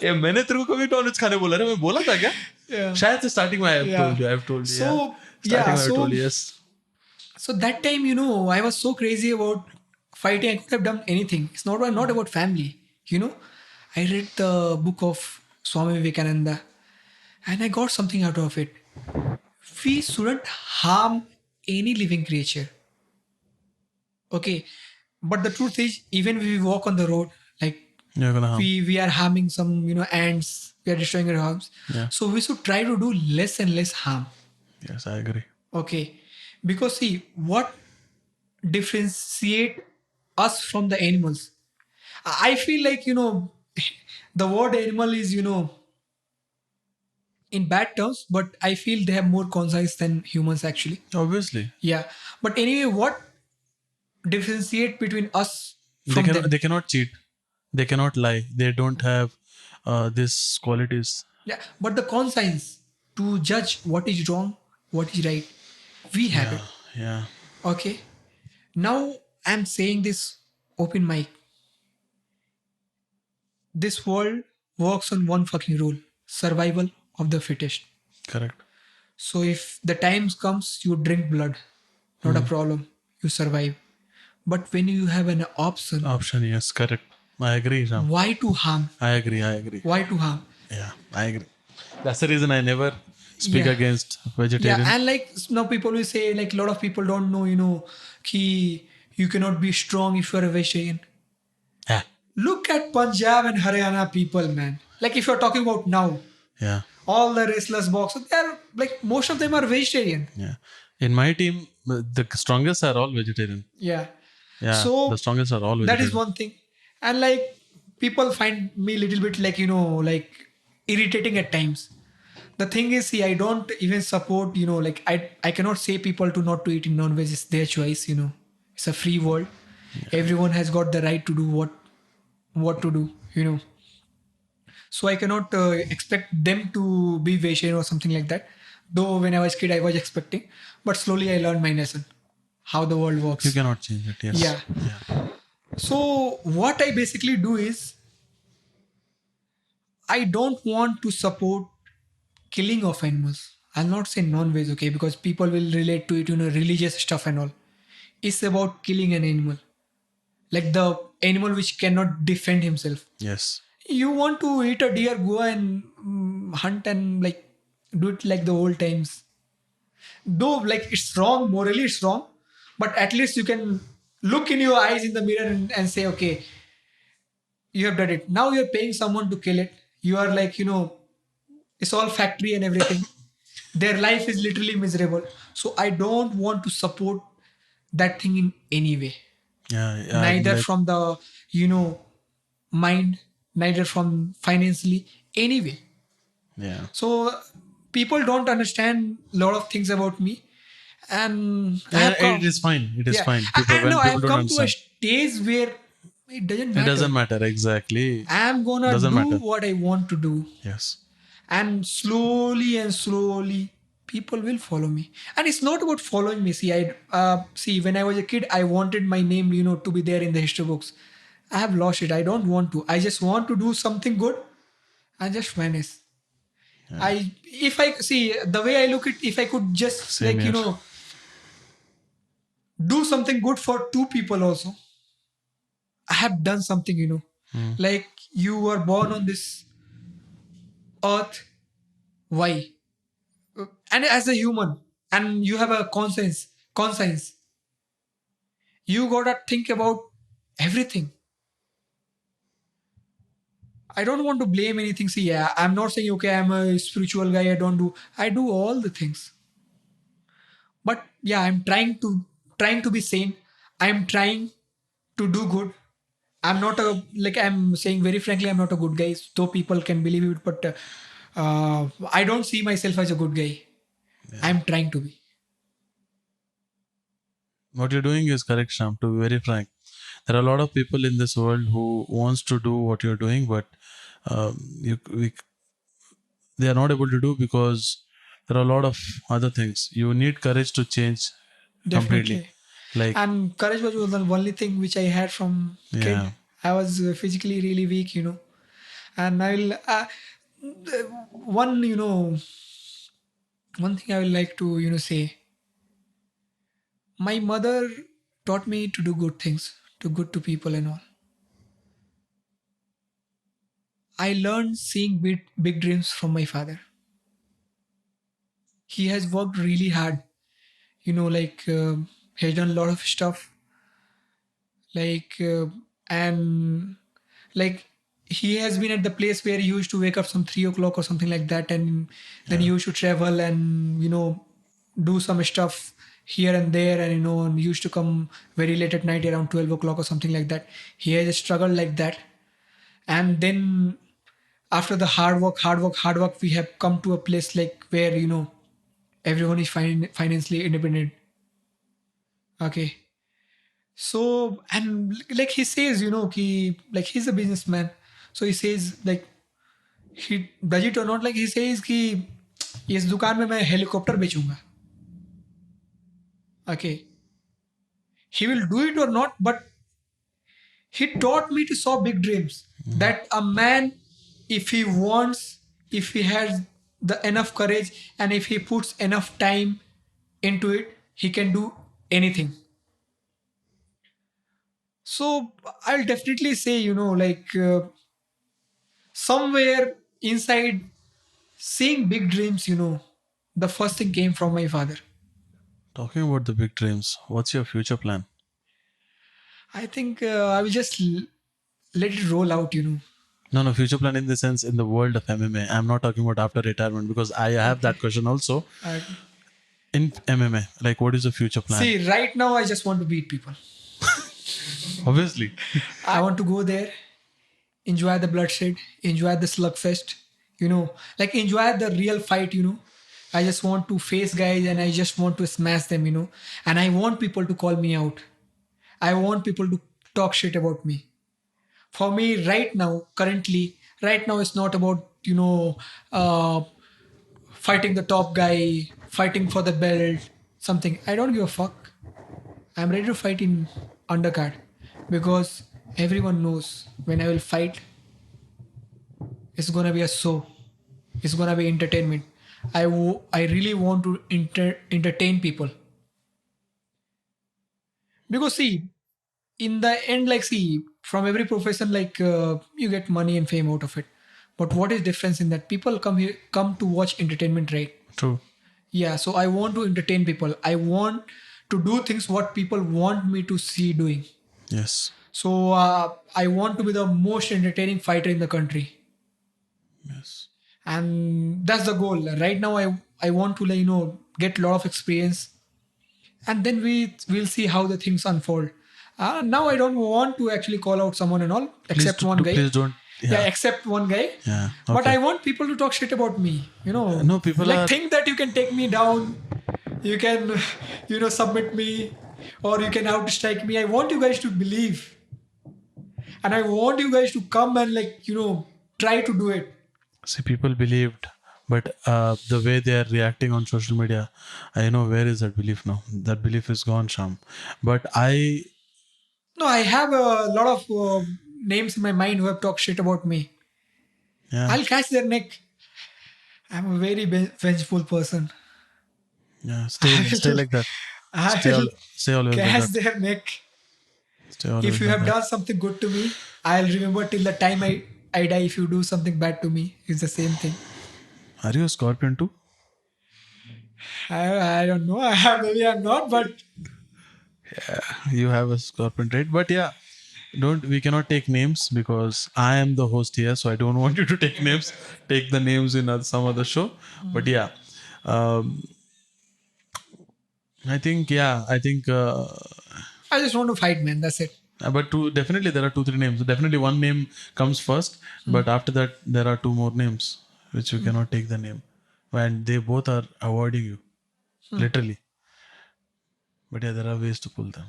मैंने तेरे को कभी nonveg खाने बोला रे मैं बोला था क्या Yeah. शायद से स्टार्टिंग में I have told you So Starting yeah, I have so told you, yes. so that time, I was so crazy about fighting. I could have done anything. It's not about family. I read the book of Swami Vivekananda, and I got something out of it. We shouldn't harm any living creature. Okay, but the truth is, even if we walk on the road, like You're gonna harm. we are harming some ants, we are destroying our homes. Yeah. So we should try to do less and less harm. Yes, I agree. Okay, because see, what differentiate us from the animals? I feel like the word animal is in bad terms, but I feel they have more conscience than humans actually. Obviously. Yeah, but anyway, what differentiate between us They from can them. they cannot cheat. They cannot lie. They don't have these qualities. Yeah, but the conscience to judge what is wrong, what is right, we have Yeah, it. yeah, Okay. Now I'm saying this open mic. This world works on one fucking rule: survival of the fittest. correct. So if the times comes, you drink blood, not a problem. You survive. But when you have an option, Option, yes, correct. I agree, Ram. why to harm? I agree. I agree. Why to harm? Yeah, I agree. That's the reason I never speak Yeah. against Yeah, vegetarian. and like now people will say, like a lot of people don't know, ki you cannot be strong if you're a vegetarian. Yeah, Look at Punjab and Haryana people, man. Like if you're talking about now, yeah, all the wrestlers boxers, they're like most of them are vegetarian. yeah. In my team, the strongest are all vegetarian. Yeah. Yeah, the So strongest are all that is vegetarian. one thing. And like people find me a little bit like, like irritating at times. The thing is, see, I don't even support, like I cannot say people to not to eat in non-veg. It's their choice. It's a free world. Everyone has got the right to do what to do. So I cannot expect them to be vegetarian or something like that. Though when I was kid, I was expecting, but slowly I learned my lesson, how the world You works. cannot change it. Yes. Yeah. Yeah. So what I basically do is I don't want to support killing of animals. I'll not say non-veg, okay, because people will relate to it, religious stuff and all. It's about killing an animal, like the animal which cannot defend himself. Yes. You want to eat a deer, go and hunt and like do it like the old times. Though like it's wrong, morally it's wrong, but at least you can look in your eyes in the mirror and say, okay, you have done it. Now you're paying someone to kill it. You are like, it's all factory and everything. Their life is literally miserable. So I don't want to support that thing in any way. Yeah. Yeah. Neither Like. from the, mind, neither from financially, anyway. Yeah. So people don't understand a lot of things about me. And I Yeah. have It come, is fine. It is yeah, fine. People, I know when I people have don't come to a understand, stage where it doesn't it matter. doesn't matter exactly. I'm gonna Doesn't do matter. what I want to do. Yes. And slowly people will follow me. And it's not about following me. See, when I was a kid, I wanted my name, to be there in the history books. I have lost it. I don't want to. I just want to do something good and just vanish. I If I see the way I look at, if I could just Same like, here. do something good for two people also, I have done something. Like you were born on this earth. Why? And as a human, and you have a conscience, you gotta think about everything. I don't want to blame anything. See, yeah, I'm not saying okay, I'm a spiritual guy, I do all the things. But yeah, I'm trying to be sane. I'm trying to do good. I'm not I'm saying very frankly, I'm not a good guy, though people can believe it, but I don't see myself as a good guy. I'm trying to be. What you're doing is correct, Sham. To be very frank, there are a lot of people in this world who wants to do what you're doing, but they are not able to do because there are a lot of other things. You need courage to change completely. Definitely. Like, And courage was the only thing which I had from kid. yeah, I was physically really weak. And I will, one, one thing I will like to, say. My mother taught me to do good things, to good to people and all. I learned seeing big dreams from my father. He has worked really hard, he has done a lot of stuff, like, and like he has been at the place where he used to wake up some 3 o'clock or something like that, and then he used to travel and do some stuff here and there, and and used to come very late at night around 12 o'clock or something like that. He has struggled like that, and then after the hard work, we have come to a place like where everyone is financially independent. Okay, So, and like he says, like he's a businessman. So he says like he does it or not, like he says कि इस दुकान में मैं helicopter बेचूंगा. Okay, he will do it or not, but he taught me to saw big dreams. That a man, if he wants, if he has the enough courage, and if he puts enough time into it, he can do anything. So I'll definitely say, like somewhere inside seeing big dreams, the first thing came from my father. Talking about the big dreams, what's your future plan? I think I will just let it roll out. No, future plan in the sense in the world of MMA. I'm not talking about after retirement because I have Okay. that question also. Uh, In MMA, like what is the future plan? See, right now I just want to beat people. Obviously. I want to go there, enjoy the bloodshed, enjoy the slugfest, like enjoy the real fight. I just want to face guys and I just want to smash them. And I want people to call me out. I want people to talk shit about me. For me, right now, currently, right now, it's not about, fighting the top guy, fighting for the belt, something. I don't give a fuck. I'm ready to fight in undercard because everyone knows when I will fight, it's gonna be a show. It's gonna be entertainment. I really want to entertain people because see, in the end, like see, from every profession, like you get money and fame out of it. But what is difference in that? People come to watch entertainment, right? True. Yeah. So I want to entertain people. I want to do things what people want me to see doing. Yes. So I want to be the most entertaining fighter in the country, Yes. and that's the goal. Right now, I want to like, get a lot of experience, and then we'll see how the things unfold. Now I don't want to actually call out someone and all, Please, except one guy. please don't. Yeah, Yeah. except one guy. Yeah. But I Okay. want people to talk shit about me. No, people Like are. think that you can take me down, you can, submit me, or you can outstrike me. I want you guys to believe, and I want you guys to come and like try to do it. See, people believed, but the way they are reacting on social media, I know where is that belief now. That belief is gone, Sham. But No, I have a lot of names in my mind who have talked shit about me. yeah, I'll catch their neck. I'm a very vengeful person. yeah, I stay will, like that. I will Stay always like catch that. their neck. Stay If always you like have that. done something good to me, I'll remember till the time I die. If you do something bad to me, it's the same thing. Are you a scorpion too? I don't know. Maybe I'm not, but You have a scorpion trait, but yeah, don't we cannot take names because I am the host here, so I don't want you to take names. Take the names in some other show. But yeah, um, I think. I just want to fight, man. That's it. But definitely there are two three names. Definitely one name comes first, but after that there are two more names which you cannot take the name, and they both are avoiding you, literally. But yeah, there are ways to pull them.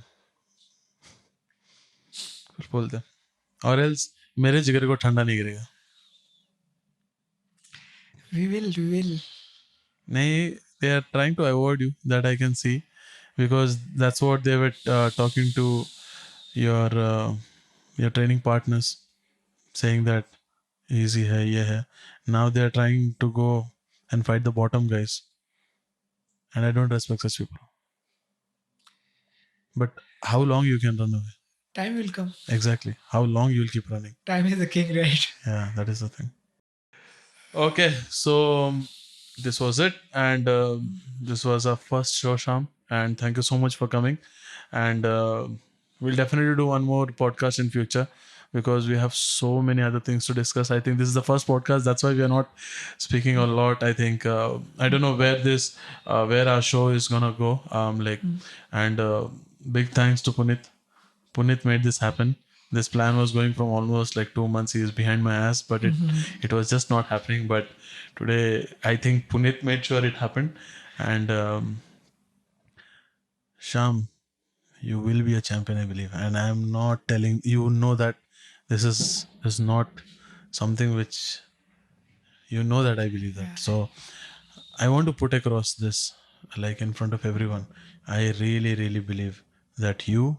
Pull them, or else मेरे जिगर को ठंडा नहीं गिरेगा. We will. We will. नहीं, they are trying to avoid you. That I can see, because that's what they were talking to your uh, your training partners, saying that easy hai, ye hai. Now they are trying to go and fight the bottom guys, and I don't respect such people. But how long you can run away? Time will come. Exactly. How long you will keep running? Time is the king, right? Yeah, that is the thing. Okay, so this was it, and this was our first show, Sham. And thank you so much for coming. And we'll definitely do one more podcast in future because we have so many other things to discuss. I think this is the first podcast. That's why we are not speaking a lot. I think I don't know where our show is gonna go. And big thanks to Punit. Punit made this happen. This plan was going from almost like 2 months. He is behind my ass, but it was just not happening. But today, I think Punit made sure it happened. And Sham, you will be a champion, I believe. And I am not telling you, know that this is not something which you know, that I believe that. So I want to put across this, like in front of everyone. I really, really believe that you,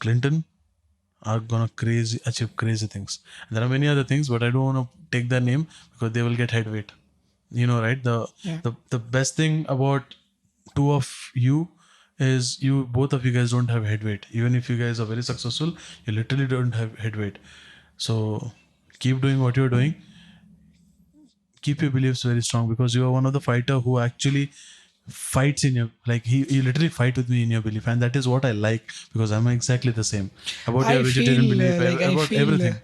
Clinton, are gonna achieve crazy things. There are many other things, but I don't want to take their name because they will get heavyweight. You know, right? Yeah. The best thing about two of you is you, both of you guys don't have headweight. Even if you guys are very successful, you literally don't have headweight. So keep doing what you're doing. Keep your beliefs very strong, because you are one of the fighter who actually fights in your, like, you literally fight with me in your belief, and that is what I like, because I'm exactly the same about your I vegetarian feel belief, like I about feel everything.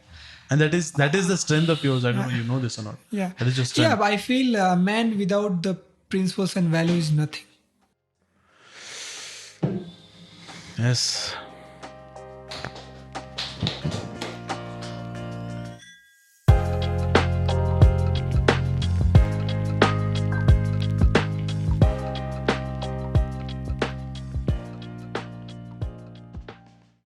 And that is the strength of yours. I don't know you know this or not. yeah, That is your yeah. strength. But I feel a man without the principles and values is nothing. Yes.